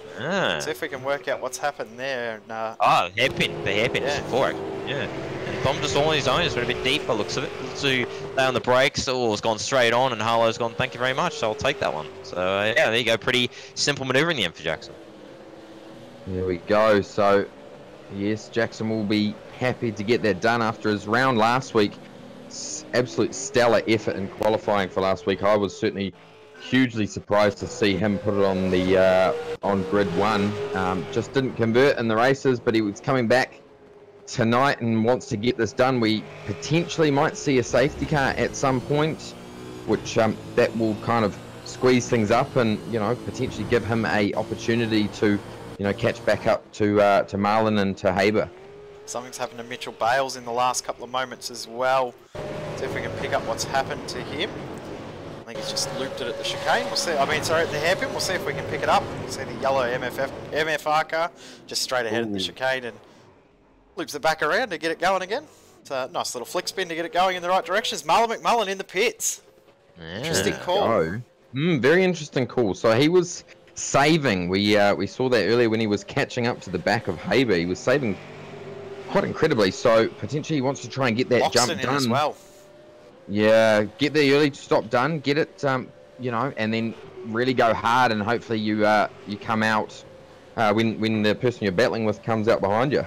See if we can work out what's happened there. Hairpin. The hairpin is fork. Yeah. And Tom just all on his own. It's been a bit deep by the looks of it. To lay on the brakes. It's gone straight on, and Harlow's gone, thank you very much, so I'll take that one. So yeah, there you go. Pretty simple manoeuvre in the end for Jackson. There we go. So, yes, Jackson will be happy to get that done after his round last week. Absolute stellar effort in qualifying for last week. I was certainly hugely surprised to see him put it on the on grid 1. Just didn't convert in the races, but he was coming back tonight and wants to get this done. We potentially might see a safety car at some point. which that will kind of squeeze things up and, you know, potentially give him a opportunity to, you know, catch back up to Marlon and to Haber. Something's happened to Mitchell Bales in the last couple of moments as well. See if we can pick up what's happened to him. I think he's just looped it at the chicane. We'll see. I mean, sorry, at the hairpin. We'll see if we can pick it up. You see the yellow MFR car just straight ahead of the chicane and loops it back around to get it going again. It's a nice little flick spin to get it going in the right direction. It's Marlon McMullen in the pits. Yeah. Interesting call. Very interesting call. So he was saving. We saw that earlier when he was catching up to the back of Haber. He was saving quite incredibly. So potentially he wants to try and get that Loxton jump in done as well. Yeah, get the early stop done, get it, you know, and then really go hard, and hopefully you come out when the person you're battling with comes out behind you.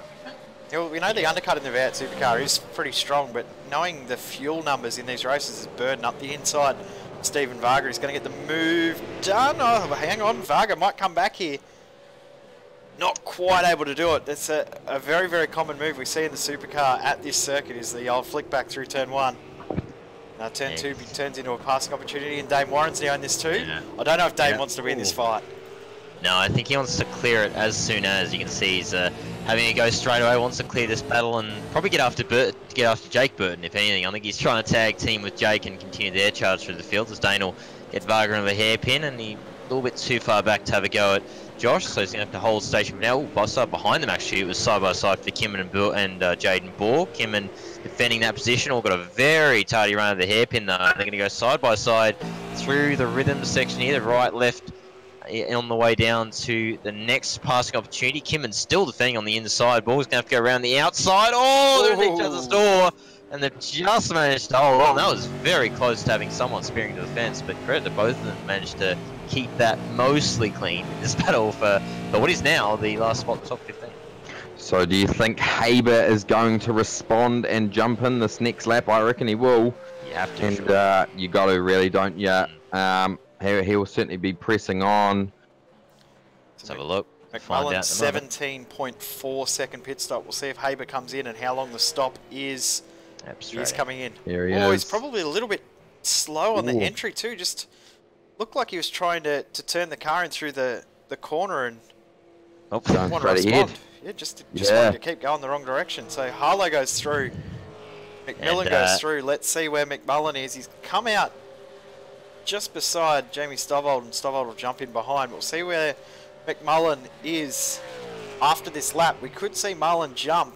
Yeah, well, we know the undercut in the V8 Supercar is pretty strong, but knowing the fuel numbers in these races is burden up the inside. Stephen Varga is going to get the move done. Oh, hang on, Varga might come back here. Not quite able to do it. That's a very, very common move we see in the Supercar at this circuit, is the old flick back through turn 1. Now turn 2 turns into a passing opportunity, and Dame Warren's now in this too. Yeah. I don't know if Dame wants to win this fight. No, I think he wants to clear it as soon as. You can see he's having a go straight away, wants to clear this battle and probably get after Jake Burton, if anything. I think he's trying to tag team with Jake and continue their charge through the field, as Dane will get Varga into the hairpin, and he's a little bit too far back to have a go at Josh, so he's going to have to hold station. Now, behind them actually, it was side by side for Kimmin and Jaden Bohr. Kimmin defending that position, all got a very tardy run of the hairpin. They're going to go side by side through the rhythm section here, the right, left, on the way down to the next passing opportunity. Kimmin's still defending on the inside. Bohr's going to have to go around the outside. Oh, they're at each other's door, and they've just managed to hold on. That was very close to having someone spearing to the fence, but credit to both of them, managed to keep that mostly clean in this battle for what is now the last spot in the top 15. So do you think Haber is going to respond and jump in this next lap? I reckon he will. You have to. And sure. You got to, really, don't you? He will certainly be pressing on. Let's have a look. McMullen 17.4 second pit stop. We'll see if Haber comes in and how long the stop is. He's coming in. Here he is. He's probably a little bit slow on the entry too. Just looked like he was trying to turn the car in through the corner and going straight ahead. Yeah, just wanted to keep going the wrong direction. So Harlow goes through. McMillan goes through. Let's see where McMullen is. He's come out just beside Jamie Stovald, and Stovald will jump in behind. We'll see where McMullen is after this lap. We could see Mullen jump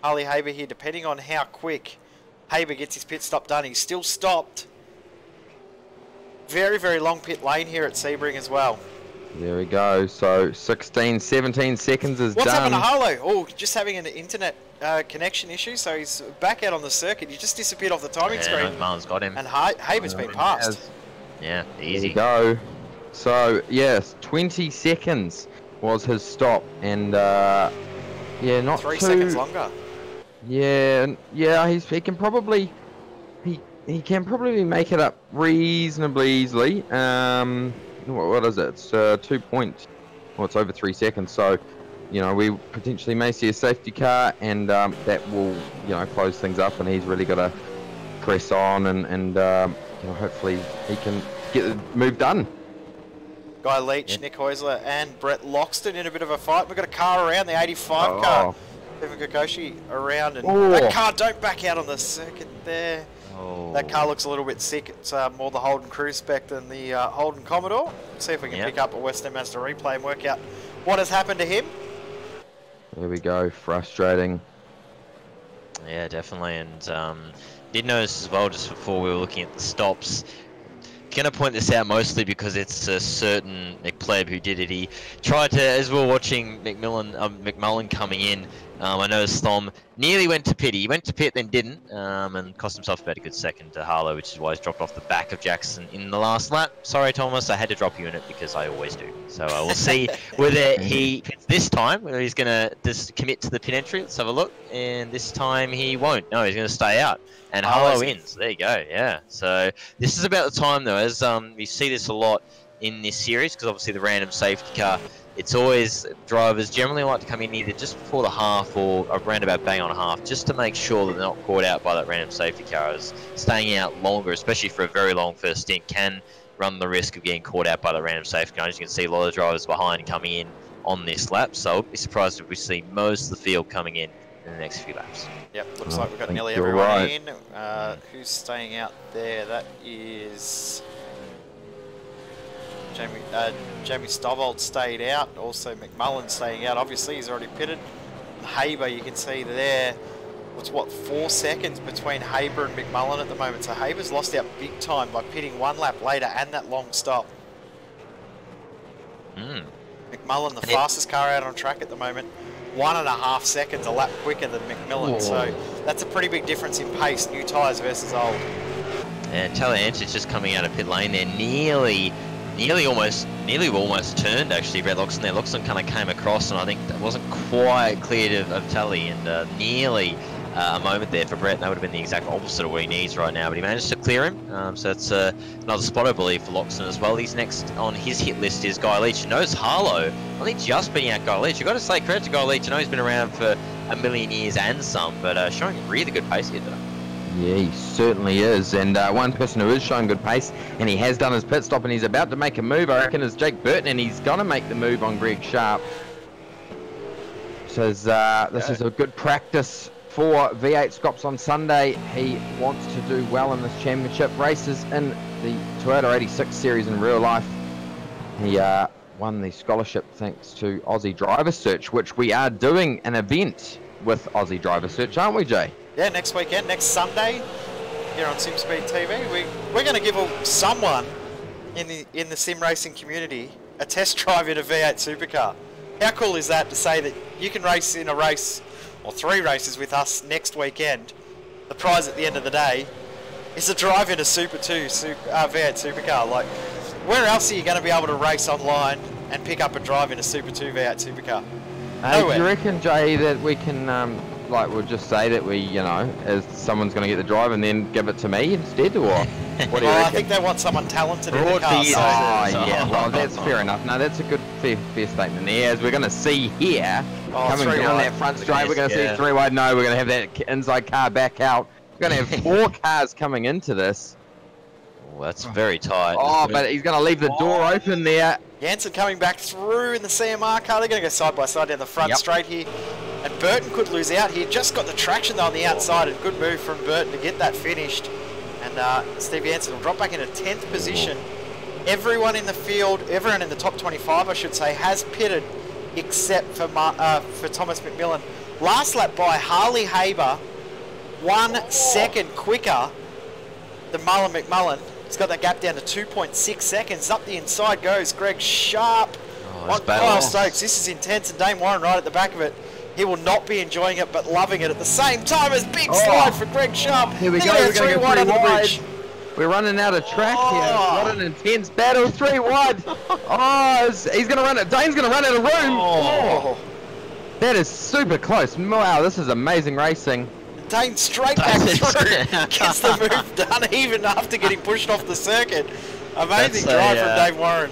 Harley Haber here, depending on how quick Haber gets his pit stop done. He's still stopped. Very, very long pit lane here at Sebring as well. There we go. So 16, 17 seconds is What's done. happened to Harlow? Oh, just having an internet connection issue, so he's back out on the circuit. He just disappeared off the timing screen. Marlon's got him. And Haber's been passed. Yeah, easy. There you go. So, yes, 20 seconds was his stop. And, yeah, not 3 too... seconds longer. Yeah, he can probably... He can probably make it up reasonably easily. What is it? It's 2 points. Well, it's over 3 seconds. So, you know, we potentially may see a safety car, and that will, you know, close things up. And he's really got to press on, and you know, hopefully he can get the move done. Guy Leach, Nick Heusler, and Brett Loxton in a bit of a fight. We've got a car around, the 85 car. Kevin Kokoshi around, and that car don't back out on the circuit there. That car looks a little bit sick. It's more the Holden Crew spec than the Holden Commodore. See if we can pick up a Western Mazda replay and work out what has happened to him. There we go. Frustrating. Yeah, definitely. And did notice as well, just before we were looking at the stops, going to point this out mostly because it's a certain McPleb who did it. He tried to, as we were watching McMullen coming in, I noticed Thom nearly went to pit. He went to pit, then didn't, and cost himself about a good second to Harlow, which is why he's dropped off the back of Jackson in the last lap. Sorry, Thomas, I had to drop you in it because I always do. So we'll see whether he pits this time, whether he's going to just commit to the pit entry. Let's have a look. And this time he won't. No, he's going to stay out. And Harlow wins. There you go. Yeah. So this is about the time, though, as we see this a lot in this series, because obviously the random safety car it's always drivers generally like to come in either just before the half or around about bang on a half, just to make sure that they're not caught out by that random safety car. As staying out longer, especially for a very long first stint, can run the risk of getting caught out by the random safety car. As you can see, a lot of drivers behind coming in on this lap, so I'll be surprised if we see most of the field coming in the next few laps. Yep, looks like we've got nearly everyone in. Who's staying out there? That is Jamie Stovold stayed out. Also McMullen staying out. Obviously, he's already pitted. Haber, you can see there. What's 4 seconds between Haber and McMullen at the moment. So Haber's lost out big time by pitting 1 lap later and that long stop. McMullen, the fastest car out on track at the moment. 1.5 seconds a lap quicker than McMillan. So that's a pretty big difference in pace, new tyres versus old. And Taylor-Anson's just coming out of pit lane there, nearly almost turned actually. Brett Loxton there. Loxton kind of came across, and I think that wasn't quite cleared of Tully, and nearly a moment there for Brett. That would have been the exact opposite of what he needs right now, but he managed to clear him. So that's another spot, I believe, for Loxton as well. He's next on his hit list is Guy Leach, who knows Harlow. I think just beating out Guy Leach. You've got to say credit to Guy Leach. I know he's been around for a million years and some, but showing really good pace here today. Yeah, he certainly is. And one person who is showing good pace, and he has done his pit stop, and he's about to make a move, I reckon, is Jake Burton, and he's going to make the move on Greg Sharp. Says this is a good practice for V8 Scops on Sunday. He wants to do well in this championship. Races in the Toyota 86 series in real life. He won the scholarship thanks to Aussie Driver Search, which we are doing an event with Aussie Driver Search, aren't we, Jay? Yeah, next weekend, next Sunday, here on SimSpeed TV, we're going to give someone in the sim racing community a test drive in a V8 supercar. How cool is that to say that you can race in a race or 3 races with us next weekend? The prize at the end of the day is a drive in a Super 2 V8 supercar. Like, where else are you going to be able to race online and pick up a drive in a Super 2 V8 supercar? Nowhere. Do you reckon, Jay, that we can, like, we'll just say that we, you know, as someone's going to get the drive and then give it to me instead, or what do you reckon? I think they want someone talented in the car. Yeah, well, that's fair enough. No, that's a good, fair statement there. As we're going to see here, coming down that front straight, we're going to see 3 wide. No, we're going to have that inside car back out. We're going to have 4 cars coming into this. Oh, that's very tight. Oh, but he's going to leave the door open there. Jansen coming back through in the CMR car. They're going to go side by side down the front straight here. And Burton could lose out here. Just got the traction though on the outside. And good move from Burton to get that finished. And Steve Jansen will drop back into 10th position. Everyone in the field, everyone in the top 25, I should say, has pitted except for Thomas McMillan. Last lap by Harley Haber, 1 second quicker than Marlon McMullen. He's got that gap down to 2.6 seconds. Up the inside goes Greg Sharp. Kyle Stokes, this is intense, and Dane Warren right at the back of it. He will not be enjoying it, but loving it at the same time as big slide for Greg Sharp. Here we go, we're going to go 3 wide on the bridge. We're running out of track here. What an intense battle, 3 wide. He's going to run it. Dane's going to run out of room. That is super close. Wow, this is amazing racing. Dane straight back through, gets the move done even after getting pushed off the circuit. Amazing drive from Dave Warren.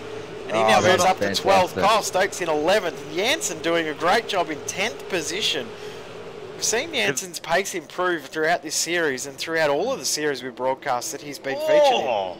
And he now moves up to 12th. Kyle Stokes in 11th. Jansen doing a great job in 10th position. We've seen Jansen's pace improve throughout this series and throughout all of the series we broadcast that he's been featured in.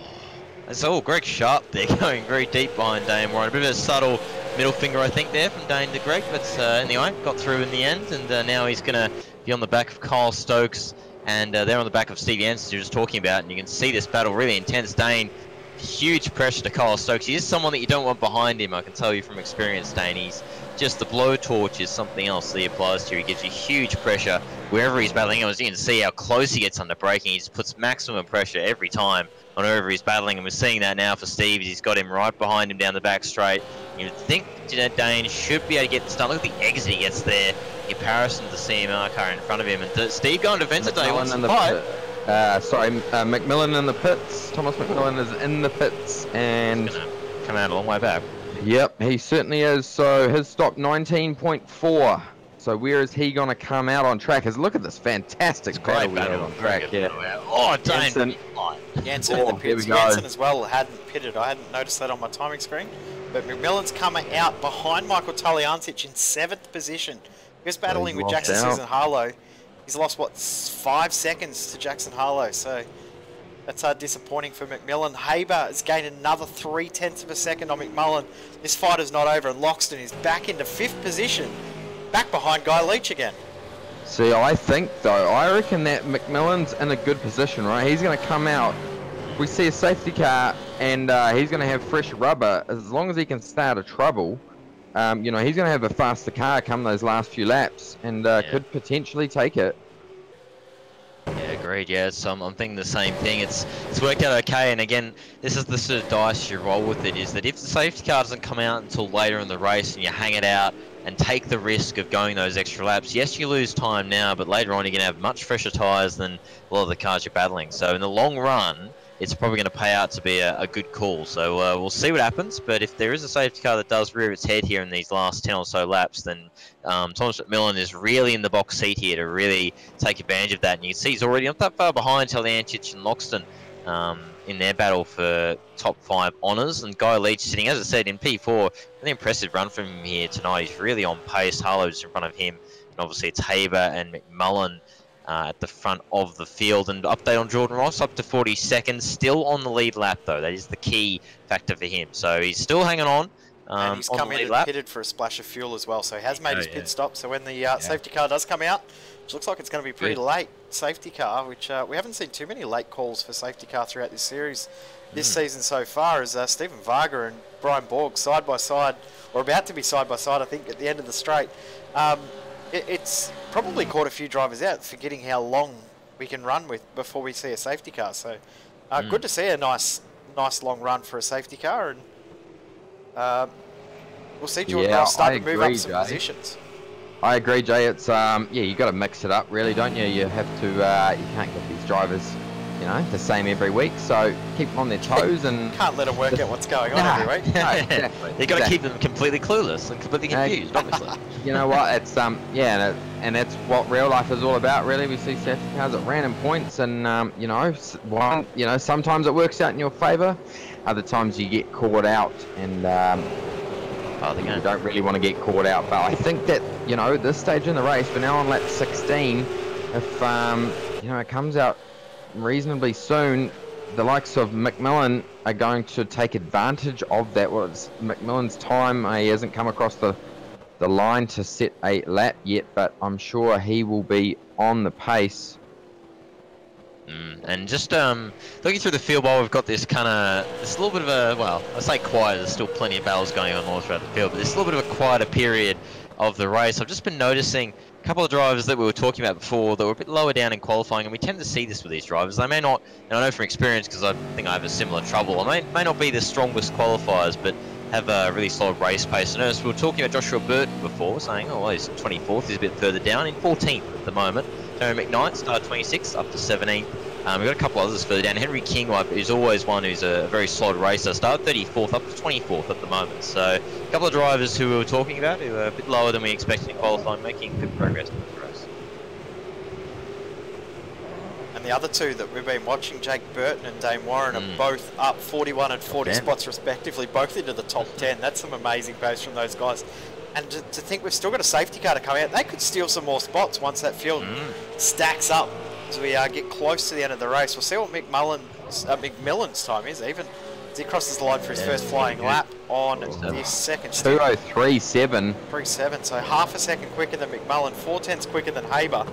That's all Greg Sharp there going very deep behind Dane Warren. A bit of a subtle middle finger, I think, there from Dane to Greg, but anyway, got through in the end, and now he's going to be on the back of Kyle Stokes, and they're on the back of Steve Jansen, you're just talking about, and you can see this battle really intense. Dane, huge pressure to Kyle Stokes. He is someone that you don't want behind him, I can tell you from experience, Dane. He's just, the blowtorch is something else that he applies to. He gives you huge pressure wherever he's battling. As you can see how close he gets under braking. He just puts maximum pressure every time on whoever he's battling, and we're seeing that now for Steve. He's got him right behind him down the back straight. You would think Dane should be able to get this done. Look at the exit he gets there in comparison to the CMR car in front of him. And Steve going defensive today. McMillan in the pits. Thomas McMillan is in the pits, and he's gonna come out a long way back. Yep, he certainly is. So his stop 19.4. So where is he going to come out on track? Because look at this fantastic battle we have on track. Oh, Dane. Jansen in the pits. Jansen as well hadn't pitted. I hadn't noticed that on my timing screen. But McMillan's coming out behind Michael Taliancic in 7th position. He was battling with Jackson Susan Harlow. He's lost, what, 5 seconds to Jackson Harlow, so that's disappointing for McMillan. Haber has gained another 0.3 of a second on McMullen. This fight is not over, and Loxton is back into 5th position, back behind Guy Leach again. See, I think, though, I reckon that McMillan's in a good position, right? He's going to come out. We see a safety car, and he's going to have fresh rubber. As long as he can stay out of trouble, you know, he's going to have a faster car come those last few laps, and could potentially take it. Yeah, agreed. Yeah, so I'm thinking the same thing. It's worked out okay, and again, this is the sort of dice you roll with it, is that if the safety car doesn't come out until later in the race and you hang it out and take the risk of going those extra laps, yes, you lose time now, but later on you're going to have much fresher tyres than a lot of the cars you're battling. So in the long run, it's probably going to pay out to be a good call. So we'll see what happens, but if there is a safety car that does rear its head here in these last 10 or so laps, then Thomas McMillan is really in the box seat here to really take advantage of that. And you can see he's already not that far behind Taliancic and Loxton in their battle for top 5 honours. And Guy Leach sitting, as I said, in P4. Really impressive run from him here tonight. He's really on pace. Harlow's in front of him. And obviously it's Haber and McMullen at the front of the field. And update on Jordan Ross, up to 40 seconds. Still on the lead lap, though. That is the key factor for him. So he's still hanging on. And he's come in and pitted for a splash of fuel as well. So he has made his pit stop. So when the safety car does come out, which looks like it's going to be pretty late, safety car, which we haven't seen too many late calls for safety car throughout this series this season so far, as Stephen Varga and Brian Borg side by side, or about to be side by side, I think, at the end of the straight. It's probably caught a few drivers out, forgetting how long we can run with before we see a safety car. So good to see a nice long run for a safety car, and we'll see Jordan Ross start to move up some positions. I agree, Jay. It's you got to mix it up, really, don't you? You have to. You can't get these drivers, you know, the same every week. So keep them on their toes and can't let them work out what's going on every week. No, exactly. You got to keep them completely clueless and completely confused, obviously. You know what? It's and that's what real life is all about, really. We see safety cars at random points, and you know, sometimes it works out in your favour, other times you get caught out, and you don't really want to get caught out. But I think that, you know, at this stage in the race, we're now on lap 16. If you know, it comes out reasonably soon, the likes of McMillan are going to take advantage of that. McMillan's time, he hasn't come across the line to set a lap yet, but I'm sure he will be on the pace. And just looking through the field while we've got this this little bit of a, well, I say quiet, there's still plenty of battles going on all throughout the field, but there's a little bit of a quieter period of the race. I've just been noticing a couple of drivers that we were talking about before that were a bit lower down in qualifying, and we tend to see this with these drivers. They may not, and I know from experience, because I think I have a similar trouble, I may not be the strongest qualifiers, but have a really solid race pace. I noticed we were talking about Joshua Burton before, saying, oh, well, he's 24th, he's a bit further down, in 14th at the moment. Terry McKnight started 26th, up to 17th. We've got a couple others further down. Henry King, who's always one who's a very solid racer, started 34th, up to 24th at the moment. So a couple of drivers who we were talking about who are a bit lower than we expected in qualifying, making good progress in the race. And the other two that we've been watching, Jake Burton and Dane Warren, are both up 41 and 40 spots respectively, both into the top 10. That's some amazing pace from those guys. And to think we've still got a safety car to come out, they could steal some more spots once that field stacks up as we get close to the end of the race. We'll see what McMillan's time is, even as he crosses the line for his first flying lap on this second. 2:03.7. 3:07, so half a second quicker than McMullen, 4/10 quicker than Haber,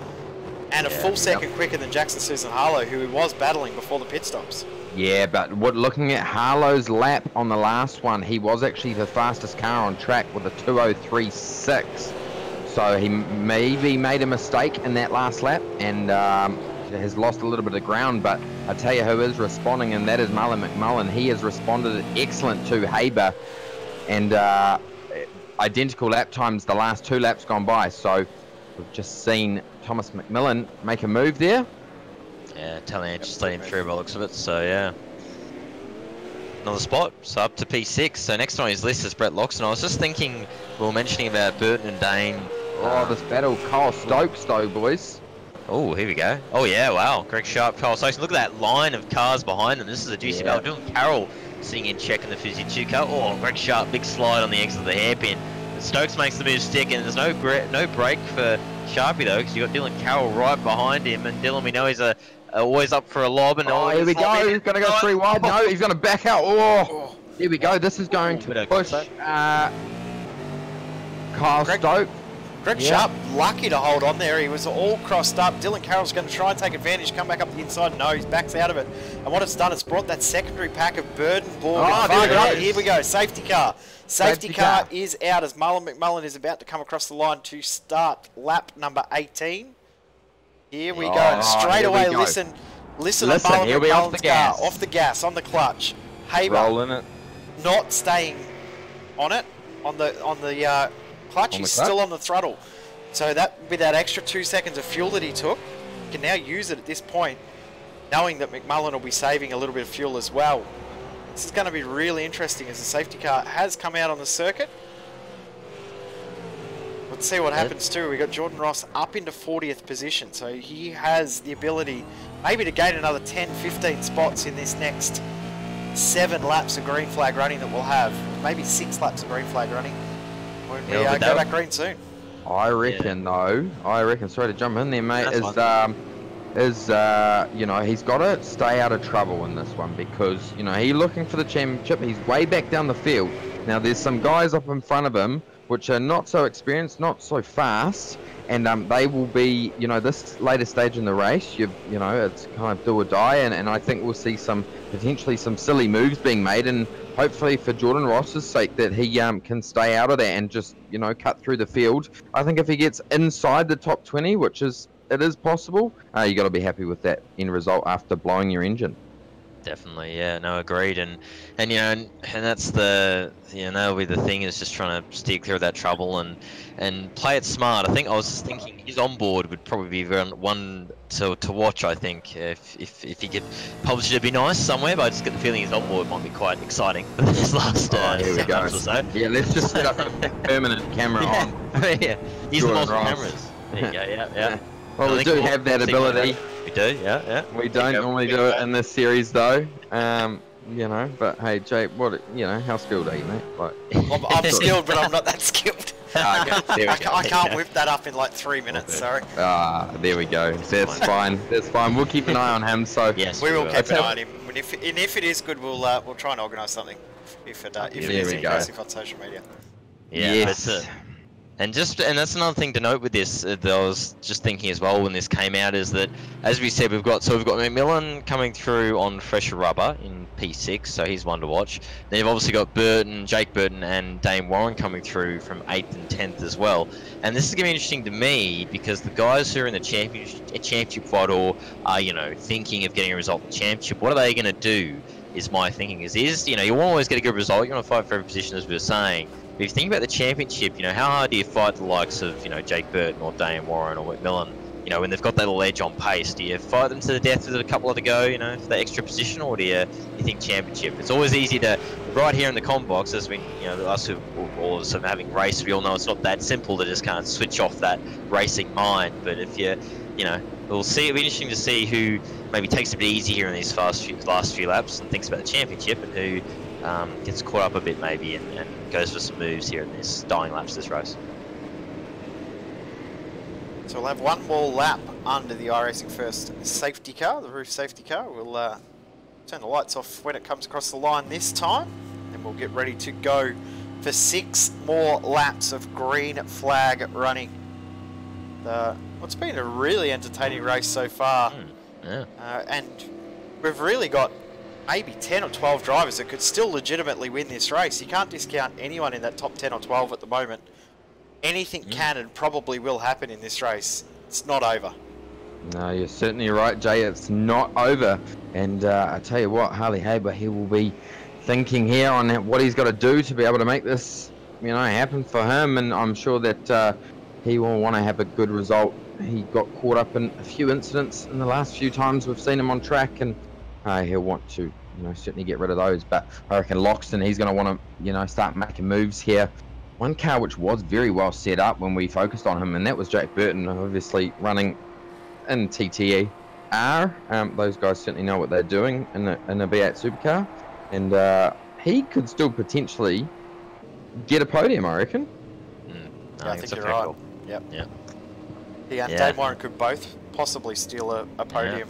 and a full second quicker than Jackson Susan Harlow, who was battling before the pit stops. Yeah, but looking at Harlow's lap on the last one, he was actually the fastest car on track with a 2:03.6. So he maybe made a mistake in that last lap and has lost a little bit of ground. But I tell you who is responding, and that is Marlon McMullen. He has responded excellent to Haber, and identical lap times the last 2 laps gone by. So we've just seen Thomas McMillan make a move there. Yeah, Taliancic just let him through by the looks of it, so yeah. Another spot, so up to P6. So next on his list is Brett Loxton. I was just thinking, we were mentioning about Burton and Dane. Oh, this battle, Kyle Stokes though, boys. Oh, here we go. Oh yeah, wow. Greg Sharp, Kyle Stokes. Look at that line of cars behind them. This is a juicy battle. Dylan Carroll sitting in check in the Fizzy 2 car. Oh, Greg Sharp, big slide on the exit of the hairpin. Stokes makes the move stick, and there's no break for Sharpie though, because you got Dylan Carroll right behind him, and Dylan, we know he's always up for a lob. And here we go. He's going to go 3 wide. No, he's going to back out. Oh, here we go. This is going to push Kyle Stokes. Greg Sharp, lucky to hold on there. He was all crossed up. Dylan Carroll's going to try and take advantage, come back up the inside. No, he backs out of it. And what it's done, it's brought that secondary pack of Burden, Borg, and here we go. Safety car. Safety car is out as McMullen is about to come across the line to start lap number 18. Here we go. And straight away, listen to McMullen's car. Off the gas, on the clutch. Haber rolling it. Not staying on it, on the clutch. He's still on the throttle. So that, with that extra 2 seconds of fuel that he took, he can now use it at this point, knowing that McMullen will be saving a little bit of fuel as well. This is going to be really interesting as the safety car has come out on the circuit. Let's see what happens too. We got Jordan Ross up into 40th position, so he has the ability maybe to gain another 10-15 spots in this next 7 laps of green flag running that we'll have. Maybe 6 laps of green flag running when we go back green soon. I reckon though, sorry to jump in there, mate, you know, he's got to stay out of trouble in this one, because, you know, he's looking for the championship. He's way back down the field. Now, there's some guys up in front of him which are not so experienced, not so fast, and they will be, you know, this later stage in the race, you know, it's kind of do or die, and I think we'll see potentially some silly moves being made, and hopefully for Jordan Ross's sake that he can stay out of there and just, you know, cut through the field. I think if he gets inside the top 20, which is possible, you got to be happy with that end result after blowing your engine. Definitely, yeah, no, agreed, and you know, and that's the, you know, that'll be the thing, is just trying to steer clear of that trouble and play it smart. I think I was thinking his onboard would probably be one to watch. I think if he could publish it, it'd be nice somewhere. But I just get the feeling his onboard might be quite exciting for this last here we go. or so. Yeah, let's just set up a permanent camera on. Yeah, use the multiple cameras. There you go. Yeah. Well, we do have that ability. We do, yeah. We don't normally do it in this series, though. You know, but hey, Jay, how skilled are you, mate? Like, I'm skilled, but I'm not that skilled. Okay, I can't whip that up in like 3 minutes. Sorry. There we go. That's fine. That's fine. We'll keep an eye on him. So yes, we will keep an eye on him. And if it is good, we'll try and organise something. If it is impressive on social media. Yeah, yes. And that's another thing to note with this, that I was just thinking as well when this came out, is that, as we said, we've got McMillan coming through on fresher rubber in P6, so he's one to watch. Then you've obviously got Jake Burton and Dane Warren coming through from 8th and 10th as well. And this is going to be interesting to me, because the guys who are in the championship fight, or are, you know, thinking of getting a result in the championship, what are they going to do, is my thinking. You know, you won't always get a good result, you want to fight for every position, as we were saying. But if you think about the championship, you know, how hard do you fight the likes of, you know, Jake Burton or Dane Warren or McMillan, you know, when they've got that little edge on pace? Do you fight them to the death with a couple of to go, you know, for that extra position, or do you think championship? It's always easy to, right here in the comm box, as we, you know, us who all of us are having raced, we all know it's not that simple to just kind of switch off that racing mind. But if you know, we'll see. It'll be interesting to see who maybe takes it a bit easy here in these last few laps and thinks about the championship, and who gets caught up a bit maybe and goes for some moves here in this dying laps this race. So we'll have one more lap under the iRacing First safety car, the roof safety car. We'll turn the lights off when it comes across the line this time, and we'll get ready to go for 6 more laps of green flag running. What's been a really entertaining race so far, and we've really got maybe 10 or 12 drivers that could still legitimately win this race. You can't discount anyone in that top 10 or 12 at the moment. Anything can and probably will happen in this race. It's not over. No, you're certainly right, Jay. It's not over. And I tell you what, Harley Haber, he will be thinking here on what he's got to do to be able to make this, you know, happen for him. And I'm sure that he will want to have a good result. He got caught up in a few incidents in the last few times we've seen him on track, and he'll want to, you know, certainly get rid of those. But I reckon Loxton, he's going to want to, you know, start making moves here. One car which was very well set up when we focused on him, and that was Jake Burton, obviously running in TTR. Those guys certainly know what they're doing in a V8 supercar. and he could still potentially get a podium, I reckon. Yeah, I think you're right. Yep. Yeah. He and Dave Warren could both possibly steal a podium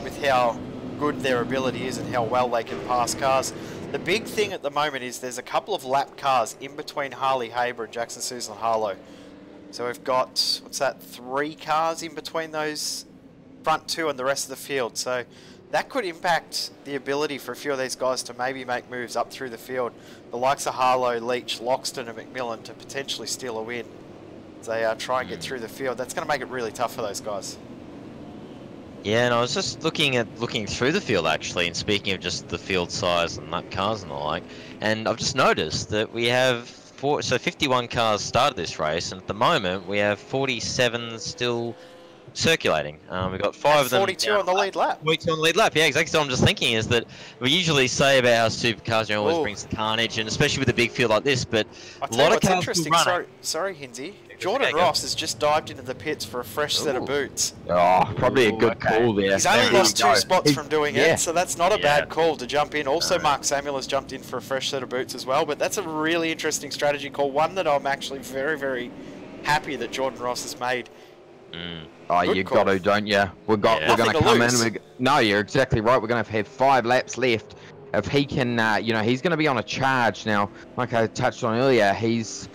with how good their ability is and how well they can pass cars. The big thing at the moment is there's a couple of lap cars in between Harley Haber and Jackson Susan Harlow. So we've got, what's that, 3 cars in between those front 2 and the rest of the field. So that could impact the ability for a few of these guys to maybe make moves up through the field. The likes of Harlow, Leach, Loxton and McMillan to potentially steal a win. As they try and get through the field. That's going to make it really tough for those guys. Yeah, and I was just looking through the field actually, and speaking of just the field size and lap cars and the like, and I've just noticed that we have 51 cars started this race, and at the moment we have 47 still circulating. We've got 5 of them. 42 on the lead lap. 42 on the lead lap, yeah, exactly. So I'm just thinking is that we usually say about how supercars always brings the carnage, and especially with a big field like this, but a lot of cars interesting. Sorry, Hinsey. Jordan Ross has just dived into the pits for a fresh set of boots. Oh, probably a good call there. He's only lost 2 spots from doing it, so that's not a bad call to jump in. Also, Mark Samuel has jumped in for a fresh set of boots as well, but that's a really interesting strategy call, one that I'm actually very, very happy that Jordan Ross has made. Oh, you got to, don't you? We're going to come in. No, you're exactly right. We're going to have 5 laps left. If he can, you know, he's going to be on a charge now. Like I touched on earlier, he's...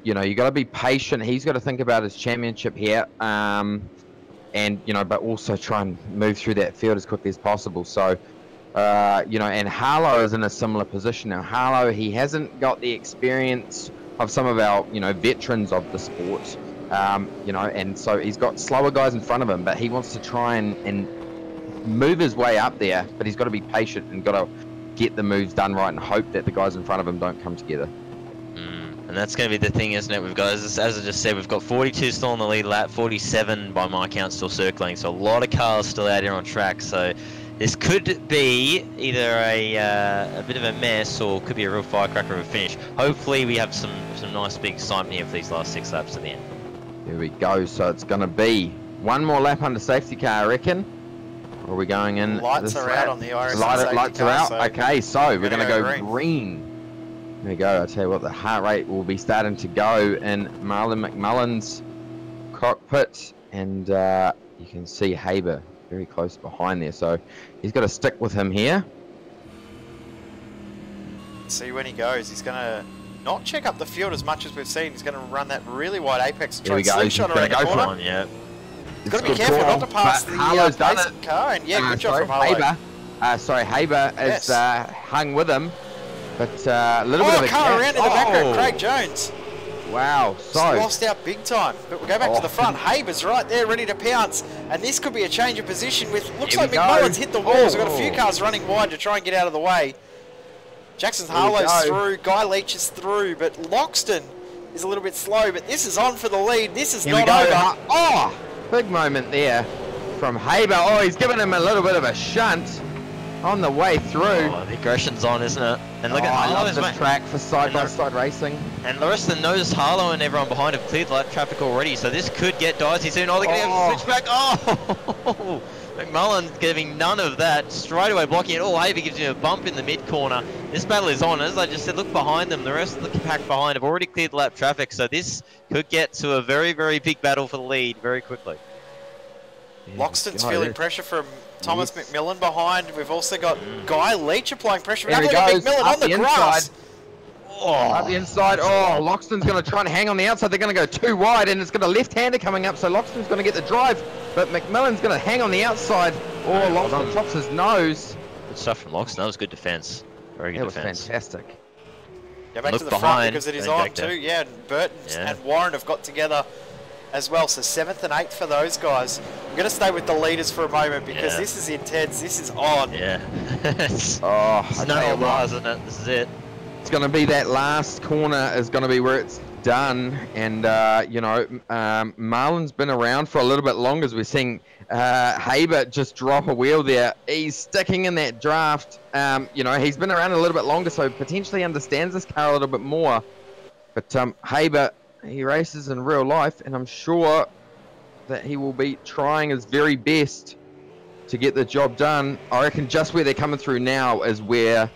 You know, you got to be patient. He's got to think about his championship here, and you know, but also try and move through that field as quickly as possible. So, you know, and Harlow is in a similar position now. Harlow, he hasn't got the experience of some of our, you know, veterans of the sport, you know, and so he's got slower guys in front of him, but he wants to try and move his way up there. But he's got to be patient and got to get the moves done right and hope that the guys in front of him don't come together. And that's going to be the thing, isn't it? We've got, as I just said, we've got 42 still on the lead lap, 47 by my count still circling. So a lot of cars still out here on track. So this could be either a bit of a mess or could be a real firecracker of a finish. Hopefully we have some nice big excitement here for these last 6 laps at the end. Here we go. So it's going to be 1 more lap under safety car, I reckon. Or are we going in? Lights are out on the Iris. Lights are out. Okay, so we're going to go green. There we go. I tell you what, the heart rate will be starting to go in Marlon McMullen's cockpit, and you can see Haber very close behind there. So he's got to stick with him here. See when he goes. He's going to not check up the field as much as we've seen. He's going to run that really wide apex. Here we go. He's going to go for it. Yeah. He's got to be careful not to pass the basic car. And yeah, good job from Harlow. Haber is hung with him. But a little bit of a car around in the background, Craig Jones. Wow, so lost out big time. But we'll go back to the front. Haber's right there, ready to pounce, and this could be a change of position. With looks like McMullen's hit the walls. We've got a few cars running wide to try and get out of the way. Jackson Harlow's through, Guy Leach is through, but Loxton is a little bit slow. But this is on for the lead. This is not over. Oh, big moment there from Haber. Oh, he's giving him a little bit of a shunt on the way through. Oh, the aggression's on, isn't it? And look at Harlow's track for side-by-side racing. And the rest of the knows Harlow and everyone behind have cleared lap traffic already, so this could get dicey soon. Oh, they're going to have to switch back. Oh! McMullen giving none of that, straight away blocking it. Oh, Haber gives him a bump in the mid-corner. This battle is on. As I just said, look behind them. The rest of the pack behind have already cleared lap traffic, so this could get to a very, very big battle for the lead very quickly. Loxton's feeling pressure from Thomas McMillan behind. We've also got Guy Leach applying pressure. There he goes, McMillan on the grass. Up the inside. Oh, Loxton's going to try and hang on the outside. They're going to go too wide, and it's got a left-hander coming up, so Loxton's going to get the drive, but McMillan's going to hang on the outside. Oh, Loxton chops his nose. Good stuff from Loxton. That was good defense. Very good defense. That was fantastic. Go back to the front because it is on too. Yeah, and Burton and Warren have got together as well. So 7th and 8th for those guys. I'm going to stay with the leaders for a moment because this is intense. This is on. Yeah. It's no bars, isn't it? This is it. It's going to be that last corner is going to be where it's done. And, you know, Marlon's been around for a little bit longer as we're seeing Haber just drop a wheel there. He's sticking in that draft. You know, he's been around a little bit longer, so potentially understands this car a little bit more. But Haber, he races in real life, and I'm sure that he will be trying his very best to get the job done. I reckon just where they're coming through now is where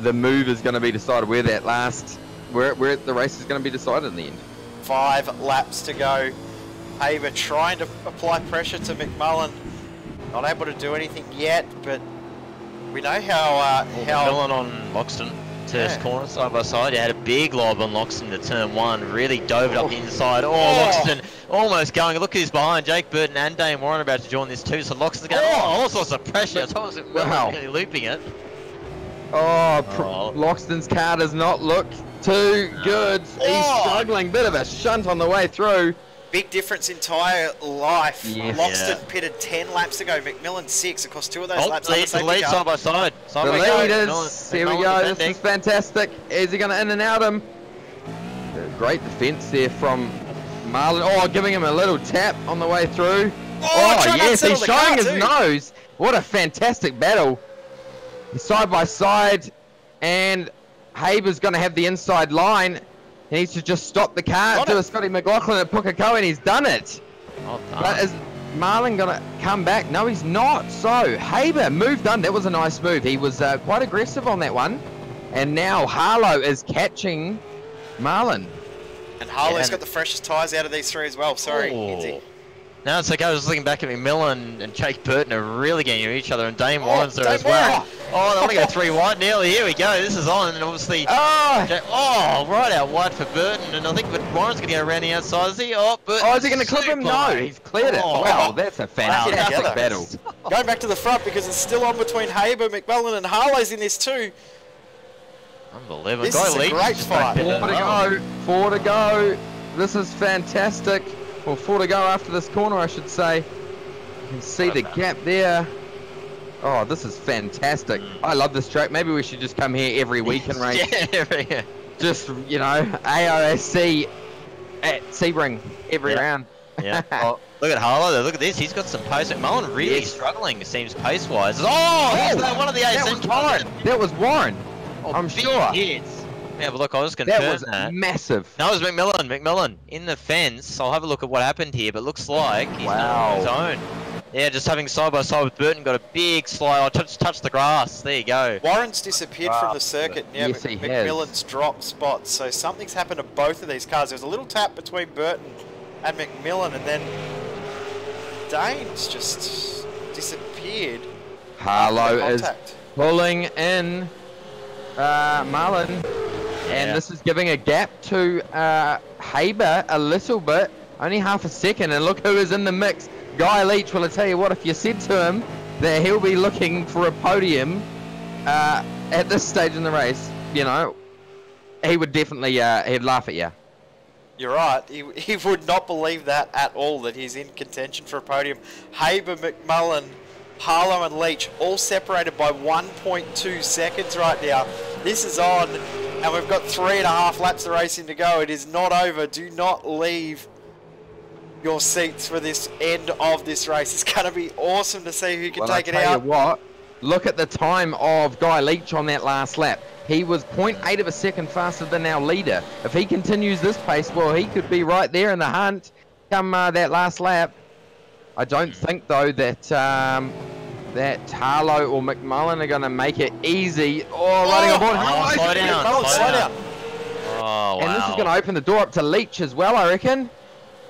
the move is going to be decided, where the race is going to be decided in the end. 5 laps to go. Haber trying to apply pressure to McMullen. Not able to do anything yet, but we know how McMillan on Loxton. First corner, side by side. You had a big lob on Loxton to turn 1. Really dove it up the inside. Loxton almost going. Look who's behind. Jake Burton and Dane Warren about to join this too. So Loxton's going, all sorts of pressure. It's almost really looping it. Loxton's car does not look too good. He's struggling. Bit of a shunt on the way through. Big difference in tyre life. Yes. Loxton pitted 10 laps ago. McMillan 6. Of course, 2 of those laps. The lead side by side. The leaders. Here we go. This is fantastic. Is he going to in and out him? Great defence there from Marlon. Giving him a little tap on the way through. Yes, he's showing his nose. What a fantastic battle. Side by side, and Haber's going to have the inside line. He needs to just stop the car, do a Scotty McLaughlin at Pukekohe, and he's done it. But is Marlon going to come back? No, he's not. So, Haber moved on. That was a nice move. He was quite aggressive on that one. And now Harlow is catching Marlon. And Harlow's got the freshest tyres out of these 3 as well. Sorry, Izzy. No, it's okay. I was looking back at McMillan and Jake Burton are really getting at each other, and Dane Warren's there as well. They want to go 3 wide nearly. Here we go. This is on, and obviously, right out wide for Burton, and I think Warren's going to go around the outside. Is he? Is he going to clip him? No, he's cleared it. Wow, that's a fantastic battle. Going back to the front because it's still on between Haber, McMillan, and Harlow's in this too. Unbelievable. This is a great fight. 4 to go. This is fantastic. Well, 4 to go after this corner, I should say. You can see the gap there. This is fantastic. I love this track. Maybe we should just come here every week and race. Just, AOSC at Sebring every round. Look at Harlow. Look at this. He's got some pace. McMullen really struggling, it seems, pace-wise. He's one of the ASM. That was Warren. I'm sure. Yeah, but look, I was confirmed that. That was massive. No, it was McMillan. McMillan in the fence. I'll have a look at what happened here, but looks like he's not on his own. Yeah, just having side by side with Burton, got a big slide. Touch the grass. There you go. Warren's disappeared from the circuit. Yeah, yes, McMillan's dropped spots. So something's happened to both of these cars. There was a little tap between Burton and McMillan, and then Dane's just disappeared. Harlow is pulling in Marlon. And this is giving a gap to Haber a little bit, only half a second, and look who is in the mix. Guy Leach. Well, I tell you what, if you said to him that he'll be looking for a podium at this stage in the race, he would definitely he'd laugh at you. You're right. He would not believe that at all, that he's in contention for a podium. Haber, McMullen, Harlow and Leach all separated by 1.2 seconds right now. This is on. And we've got 3.5 laps of racing to go. It is not over. Do not leave your seats for this end of this race. It's going to be awesome to see who can take it out. Tell you what, look at the time of Guy Leach on that last lap. He was 0.8 of a second faster than our leader. If he continues this pace, well, he could be right there in the hunt come that last lap. I don't think, though, that Harlow or McMullen are going to make it easy. Running on board. Slow down. And this is going to open the door up to Leach as well, I reckon.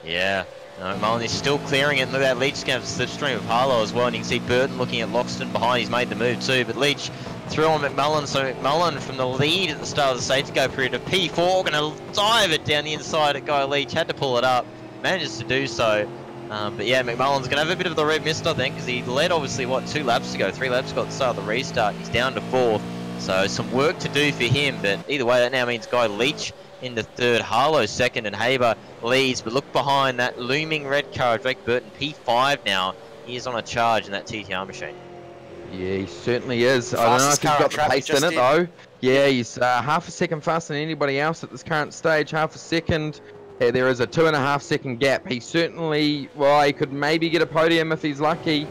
Yeah. No, McMullen is still clearing it. Look at that. Leach is going to have a slipstream of Harlow as well. And you can see Burton looking at Loxton behind. He's made the move too. But Leach through on McMullen. So McMullen from the lead at the start of the safety go period of P4. Going to dive it down the inside at Guy Leach. Had to pull it up. Manages to do so. But yeah, McMullen's going to have a bit of the red mist, I think, because he led, obviously, 2 laps ago? 3 laps ago at the start of the restart. He's down to 4th. So some work to do for him. But either way, that now means Guy Leach into 3rd, Harlow 2nd, and Haber leads. But look behind that looming red car of Jake Burton, P5 now. He is on a charge in that TTR machine. Yeah, he certainly is. I don't know if he's got the pace in it, though. Yeah, he's half a second faster than anybody else at this current stage. Half a second. Yeah, there is a 2.5 second gap. He certainly, he could maybe get a podium if he's lucky.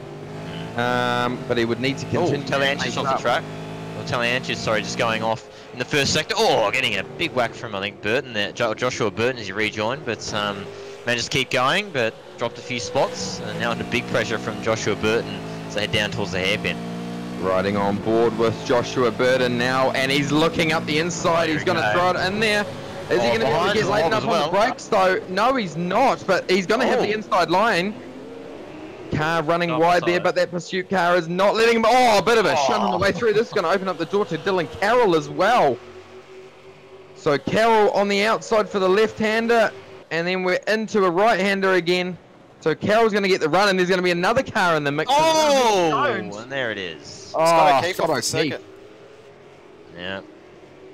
But he would need to continue. Talianchis off the track. Talianchis, sorry, just going off in the first sector. Getting a big whack from, I think, Burton there. Joshua Burton as he rejoined, but managed to keep going, but dropped a few spots. And now under big pressure from Joshua Burton. So head down towards the hairpin. Riding on board with Joshua Burden now, and he's looking up the inside. He's going to throw it in there. Is he going to be able to get laden up on the brakes, though? No, he's not, but he's going to have the inside line. Car running wide there, but that pursuit car is not letting him. Oh, a bit of a shunt on the way through. This is going to open up the door to Dylan Carroll as well. So Carroll on the outside for the left-hander, and then we're into a right-hander again. So Carroll's going to get the run, and there's going to be another car in the mix. Oh, and there it is. It's got a keep off the second. Yeah.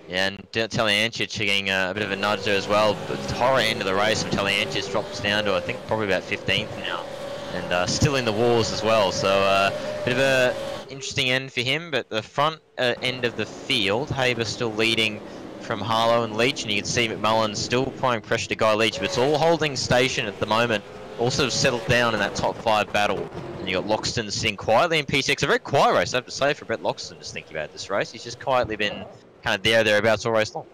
Yeah, and Taliancic getting a bit of a nudge there as well. But the horror end of the race from Taliancic drops down to, I think, probably about 15th now. And still in the wars as well. So a bit of a interesting end for him. But the front end of the field, Haber still leading from Harlow and Leach. And you can see McMullen still applying pressure to Guy Leach. But it's all holding station at the moment. Also settled down in that top 5 battle. And you got Loxton sitting quietly in P6. A very quiet race, I have to say, for Brett Loxton, just thinking about this race. He's just quietly been kind of thereabouts all race long.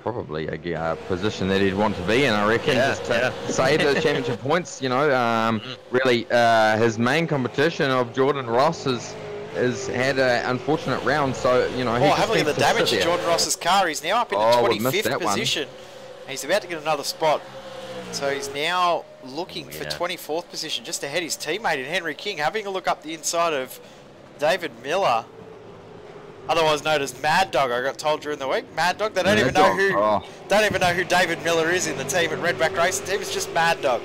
Probably a position that he'd want to be in, I reckon, just to save those championship points. You know, really, his main competition of Jordan Ross has had an unfortunate round. So, you know, have a look at the damage to Jordan Ross's car. He's now up in the 25th position. He's about to get another spot. So he's now looking for 24th position, just ahead his teammate in Henry King. Having a look up the inside of David Miller, otherwise known as Mad Dog. I got told during the week, Mad Dog. They don't even know who David Miller is in the team at Redback Racing Team. It's just Mad Dog.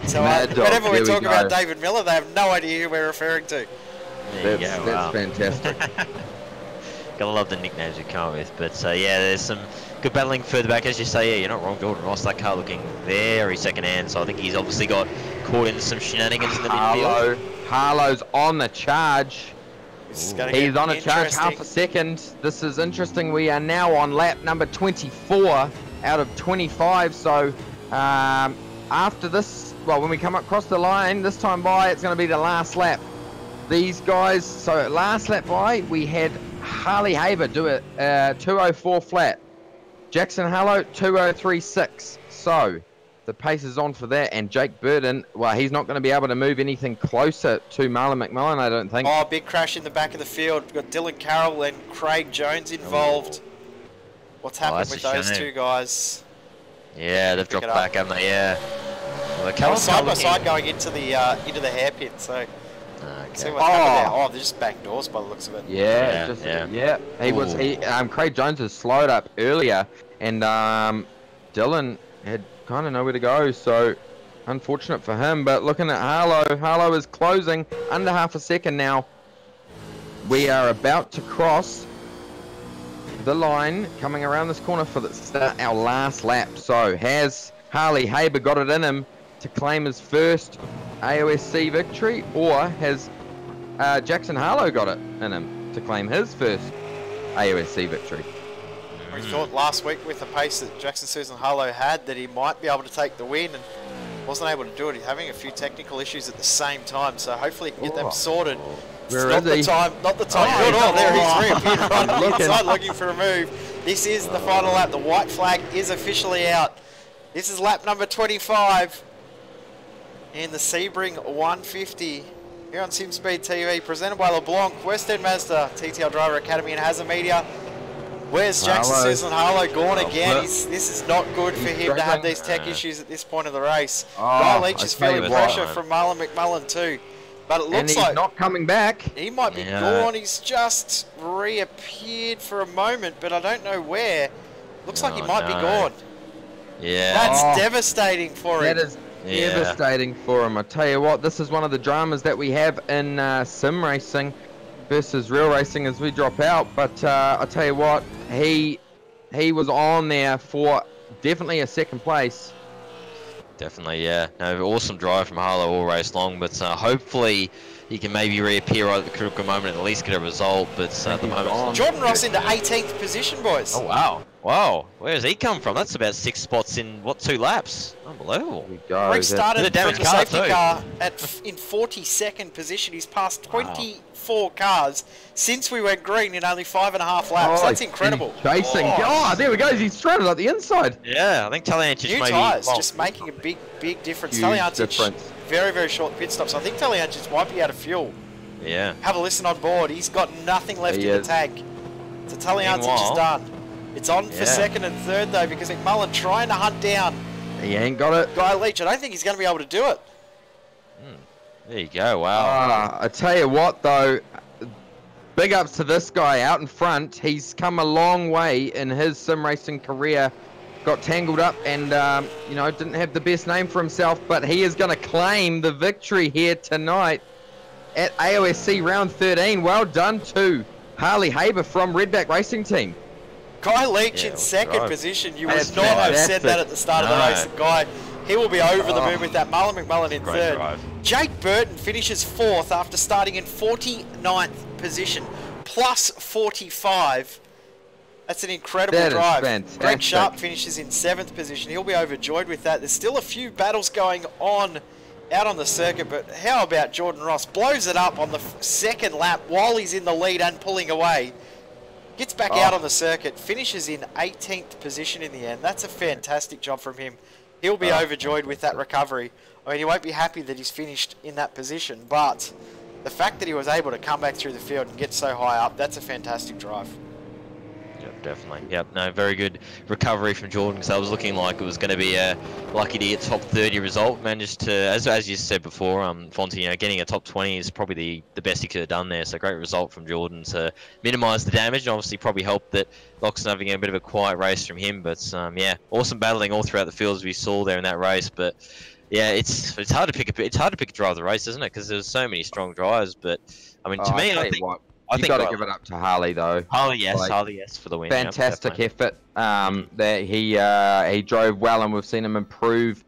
So whenever we talk about David Miller, they have no idea who we're referring to. That's fantastic. Gotta love the nicknames we come up with. But yeah, there's some good battling further back, as you say. Yeah, you're not wrong, Jordan Ross. That car looking very second-hand, so I think he's obviously got caught in some shenanigans in the midfield. Harlow's on the charge. He's on a charge, half a second. This is interesting. We are now on lap number 24 out of 25. So after this, well, when we come across the line this time by, it's going to be the last lap. These guys, so last lap by, we had Harley Haber do it 204 flat. Jackson Harlow 2036. So the pace is on for that, and Jake Burden, well, he's not going to be able to move anything closer to Marlon McMullen, I don't think. Oh, big crash in the back of the field. We've got Dylan Carroll and Craig Jones involved. What's happened with those two guys? Yeah, they've dropped back, haven't they? Yeah. Well, side by side going into the hairpin, so see what's happened there. Oh, they're just back doors by the looks of it. Yeah. Craig Jones has slowed up earlier, and Dylan had kind of nowhere to go, so unfortunate for him. But looking at Harlow is closing under half a second now. We are about to cross the line, coming around this corner for our last lap. So has Harley Haber got it in him to claim his first AOSC victory, or has Jackson Harlow got it in him to claim his first AOSC victory? We thought last week with the pace that Jackson Susan Harlow had that he might be able to take the win, and wasn't able to do it. He's having a few technical issues at the same time, so hopefully he can get them sorted. Not the time. There he's reappeared right on the inside looking for a move. This is the final lap. The white flag is officially out. This is lap number 25 in the Sebring 150 here on SimSpeed TV, presented by LeBlanc, West End Mazda, TTL Driver Academy and Hazard Media. Where's Jackson Susan Harlow gone again? This is not good for him to have these tech issues at this point of the race. Guy Leach is feeling pressure from Marlon McMullen too. But it looks like he's not coming back. He might be gone. He's just reappeared for a moment, but I don't know where. Looks like he might be gone. Yeah. That's devastating for him. That is devastating for him. I tell you what, this is one of the dramas that we have in sim racing versus real racing as we drop out. But I tell you what, he was on there for definitely a second place. Definitely, yeah. No, awesome drive from Harlow all race long, but hopefully he can maybe reappear right at the critical moment and at least get a result. But at the moment, Jordan Ross into 18th position, boys. Oh wow, wow! Where does he come from? That's about 6 spots in what, 2 laps? Unbelievable. Rick started from the safety car in 42nd position. He's passed 24 cars since we went green in only 5.5 laps. That's incredible. Chasing. Oh, there we go. He's straight up the inside. Yeah, I think Taliancic New tyres, just making a big difference. Taliancic, very, very short pit stops. I think Taliancic might be out of fuel. Yeah. Have a listen on board. He's got nothing left in the tank. So Taliancic is done. It's on for second and third, though, because McMullen trying to hunt down. He ain't got it. Guy Leach, I don't think he's going to be able to do it. There you go, wow. I tell you what, though, big ups to this guy out in front. He's come a long way in his sim racing career. Got tangled up and, you know, didn't have the best name for himself, but he is going to claim the victory here tonight at AOSC round 13. Well done to Harley Haber from Redback Racing Team. Guy Leach in second position. You would not have said that at the start of the race. The guy, he will be over the moon with that. Marlon McMullen in third. Drive. Jake Burton finishes fourth after starting in 49th position, plus 45. That's an incredible drive. Fantastic. Greg Sharp finishes in 7th position. He'll be overjoyed with that. There's still a few battles going on out on the circuit, but how about Jordan Ross? Blows it up on the second lap while he's in the lead and pulling away. Gets back out on the circuit, finishes in 18th position in the end. That's a fantastic job from him. He'll be overjoyed with that recovery. I mean, he won't be happy that he's finished in that position, but the fact that he was able to come back through the field and get so high up, that's a fantastic drive. Yep, definitely. Yep, no, very good recovery from Jordan, because I was looking like it was going to be a lucky to get top 30 result. Managed to, as you said before, Fonty, you know, getting a top 20 is probably the best he could have done there. So great result from Jordan to minimise the damage, and obviously probably helped that Loxton having a bit of a quiet race from him. But yeah, awesome battling all throughout the field as we saw there in that race. But yeah, it's hard to pick a drive of the race, isn't it? Because there's so many strong drives. But I mean, to me, I think. You got to give it up to Harley, though. Harley, yes, for the win. Fantastic effort. That he drove well, and we've seen him improve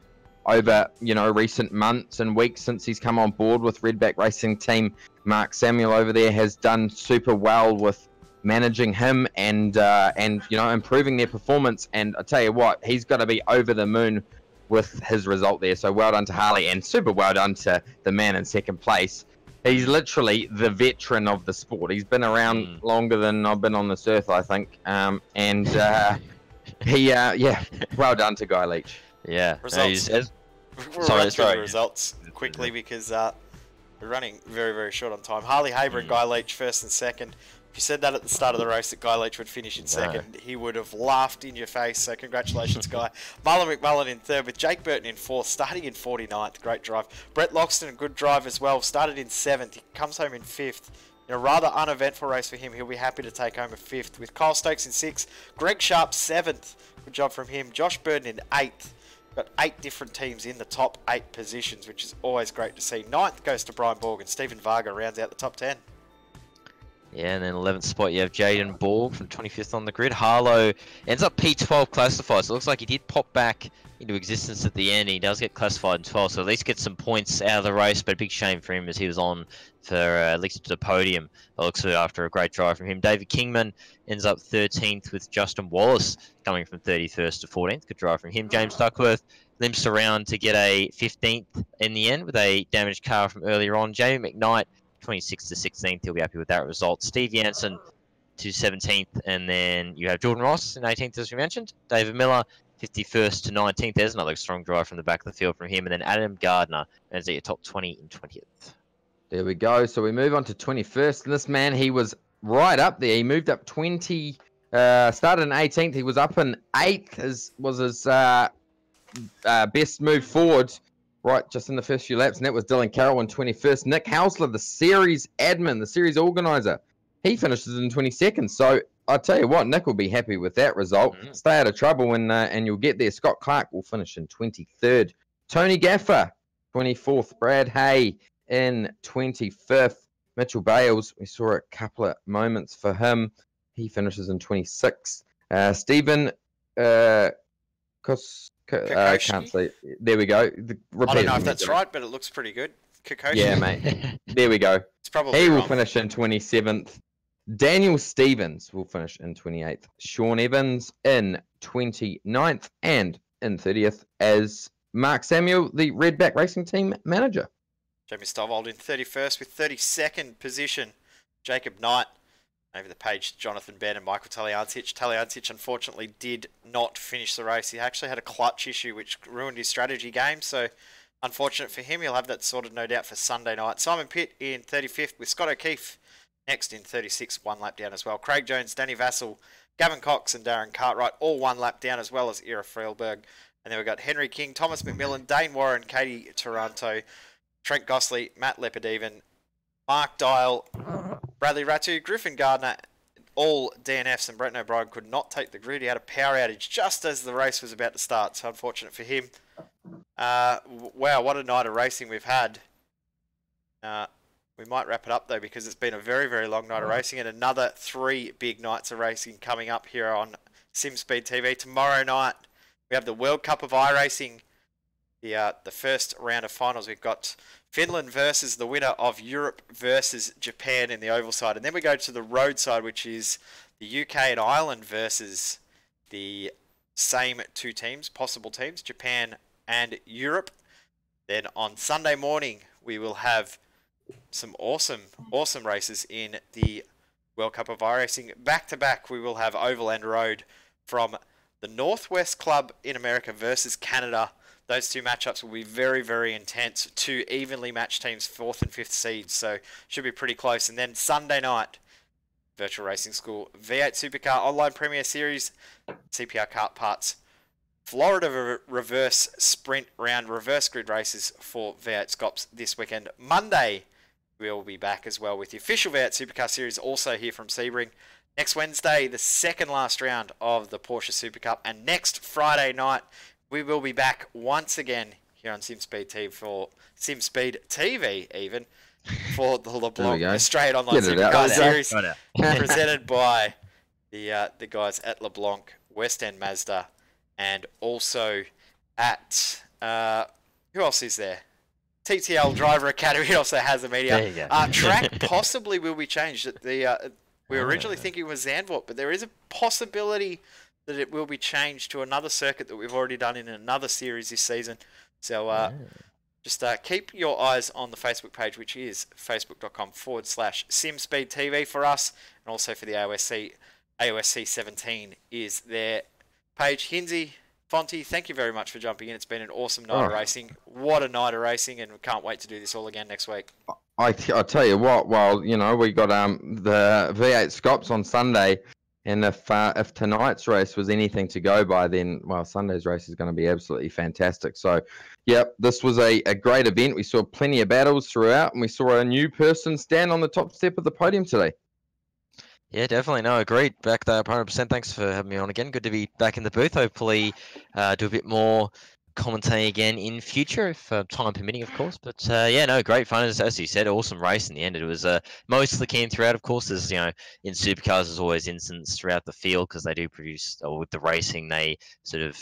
over recent months and weeks since he's come on board with Redback Racing Team. Mark Samuel over there has done super well with managing him and improving their performance. And I tell you what, he's got to be over the moon with his result there. So well done to Harley, and super well done to the man in second place. He's literally the veteran of the sport. He's been around longer than I've been on this earth, I think. Well done to Guy Leach. Yeah. Results. We'll run through the results quickly because we're running very, very short on time. Harley Haber and Guy Leach first and second. If you said that at the start of the race that Guy Leach would finish in second, he would have laughed in your face. So congratulations, Guy. Marlon McMullen in third with Jake Burton in fourth, starting in 49th. Great drive. Brett Loxton, a good drive as well. Started in 7th. He comes home in 5th. In a rather uneventful race for him, he'll be happy to take home a 5th. With Kyle Stokes in 6th. Greg Sharp 7th. Good job from him. Josh Burton in 8th. Got 8 different teams in the top 8 positions, which is always great to see. 9th goes to Brian Borg, and Stephen Varga rounds out the top 10. Yeah, and then 11th spot you have Jaden Borg from 25th on the grid. Harlow ends up P12 classified, so it looks like he did pop back into existence at the end. He does get classified in 12, so at least get some points out of the race, but a big shame for him as he was on for at least to the podium. It looks like after a great drive from him. David Kingman ends up 13th with Justin Wallace coming from 31st to 14th. Good drive from him. James Duckworth limps around to get a 15th in the end with a damaged car from earlier on. Jamie McKnight 26th to 16th, he'll be happy with that result. Steve Jansen to 17th, and then you have Jordan Ross in 18th, as we mentioned. David Miller, 51st to 19th. There's another strong drive from the back of the field from him. And then Adam Gardner ends at your top 20 in 20th. There we go. So we move on to 21st. And this man, he was right up there. He moved up 20, started in 18th. He was up in 8th, was his best move forward. Right, just in the first few laps, and that was Dylan Carroll in 21st. Nick Hausler, the series admin, the series organizer, he finishes in 22nd. So I'll tell you what, Nick will be happy with that result. Stay out of trouble and you'll get there. Scott Clark will finish in 23rd. Tony Gaffer, 24th. Brad Hay in 25th. Mitchell Bales, we saw a couple of moments for him. He finishes in 26th. Stephen I can't see. There we go. I don't know if that's right, but it looks pretty good. Kokoshi. Yeah, mate. There we go. It's probably he will finish in 27th. Daniel Stevens will finish in 28th. Sean Evans in 29th and in 30th as Mark Samuel, the Redback Racing Team manager. Jamie Stovald in 31st with 32nd position. Jacob Knight. Over the page, Jonathan Benn and Michael Taliancic. Taliancic, unfortunately, did not finish the race. He actually had a clutch issue, which ruined his strategy game. So Unfortunate for him, he'll have that sorted no doubt for Sunday night. Simon Pitt in 35th with Scott O'Keefe next in 36th, 1 lap down as well. Craig Jones, Danny Vassell, Gavin Cox and Darren Cartwright all 1 lap down, as well as Ira Freilberg. And then we've got Henry King, Thomas McMillan, Dane Warren, Katie Taranto, Trent Gossley, Matt Leopoldeven, Mark Dial, Bradley Ratu, Griffin Gardner, all DNFs, and Brett O'Brien could not take the grid. He had a power outage just as the race was about to start, so unfortunate for him. Wow, what a night of racing we've had. We might wrap it up though, because it's been a very, very long night of racing, and another 3 big nights of racing coming up here on SimSpeed TV. Tomorrow night we have the World Cup of iRacing, the first round of finals. We've got Finland versus the winner of Europe versus Japan in the oval side, and then we go to the road side, which is the UK and Ireland versus the same 2 teams, possible teams, Japan and Europe. Then on Sunday morning we will have some awesome races in the World Cup of iRacing. Back to back we will have oval and road from the Northwest Club in America versus Canada. Those 2 matchups will be very, very intense. 2 evenly matched teams, 4th and 5th seeds, so should be pretty close. And then Sunday night, Virtual Racing School V8 Supercar Online Premier Series, CPR Kart Parts, Florida Reverse Sprint Round, reverse grid races for V8 Scops this weekend. Monday, we'll be back as well with the official V8 Supercar Series, also here from Sebring. Next Wednesday, the second last round of the Porsche Super Cup, and next Friday night, we will be back once again here on SimSpeed TV for the LeBlanc Australian Online Supercar Series, presented by the guys at LeBlanc, West End Mazda, and also at who else is there? TTL Driver Academy also has a media. Track possibly will be changed. We were originally thinking it was Zandvoort, but there is a possibility that it will be changed to another circuit that we've already done in another series this season. So just keep your eyes on the Facebook page, which is facebook.com/SimSpeedTV for us, and also for the AOSC 17 is their page. Hinsey, Fonty, thank you very much for jumping in. It's been an awesome night of racing. What a night of racing, and we can't wait to do this all again next week. I tell you what, well, you know, we got the V8 Scops on Sunday. And if tonight's race was anything to go by, then, well, Sunday's race is going to be absolutely fantastic. So, yep, this was a great event. We saw plenty of battles throughout, and we saw a new person stand on the top step of the podium today. Yeah, definitely. No, agreed. Back there, 100%. Thanks for having me on again. Good to be back in the booth. Hopefully do a bit more commentating again in future, if time permitting, of course. But yeah, no, great fun. As you said, awesome race in the end. It was mostly keen throughout. Of course, there's, you know, in supercars, there's always incidents throughout the field because they do produce, or with the racing, they sort of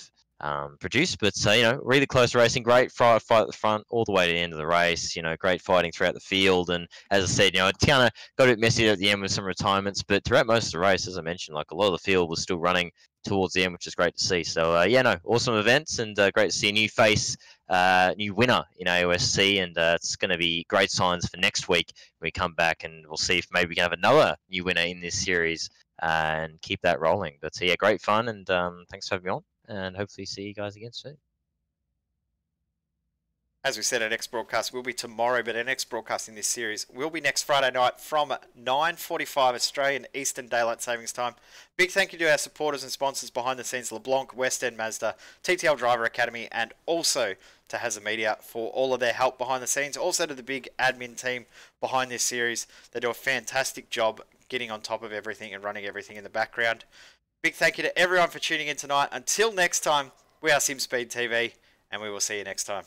produce. But you know, really close racing, great fight at the front all the way to the end of the race. You know, great fighting throughout the field. And as I said, you know, it kind of got a bit messy at the end with some retirements. But throughout most of the race, as I mentioned, like a lot of the field was still running towards the end, which is great to see. So yeah, no, awesome events, and great to see a new face, new winner in AOSC, and it's going to be great signs for next week when we come back, and we'll see if maybe we can have another new winner in this series and keep that rolling. But yeah, great fun, and thanks for having me on, and hopefully see you guys again soon. As we said, our next broadcast will be tomorrow, but our next broadcast in this series will be next Friday night from 9:45 Australian Eastern Daylight Savings Time. Big thank you to our supporters and sponsors behind the scenes, LeBlanc, West End Mazda, TTL Driver Academy, and also to Hazard Media for all of their help behind the scenes. Also to the big admin team behind this series. They do a fantastic job getting on top of everything and running everything in the background. Big thank you to everyone for tuning in tonight. Until next time, we are SimSpeed TV, and we will see you next time.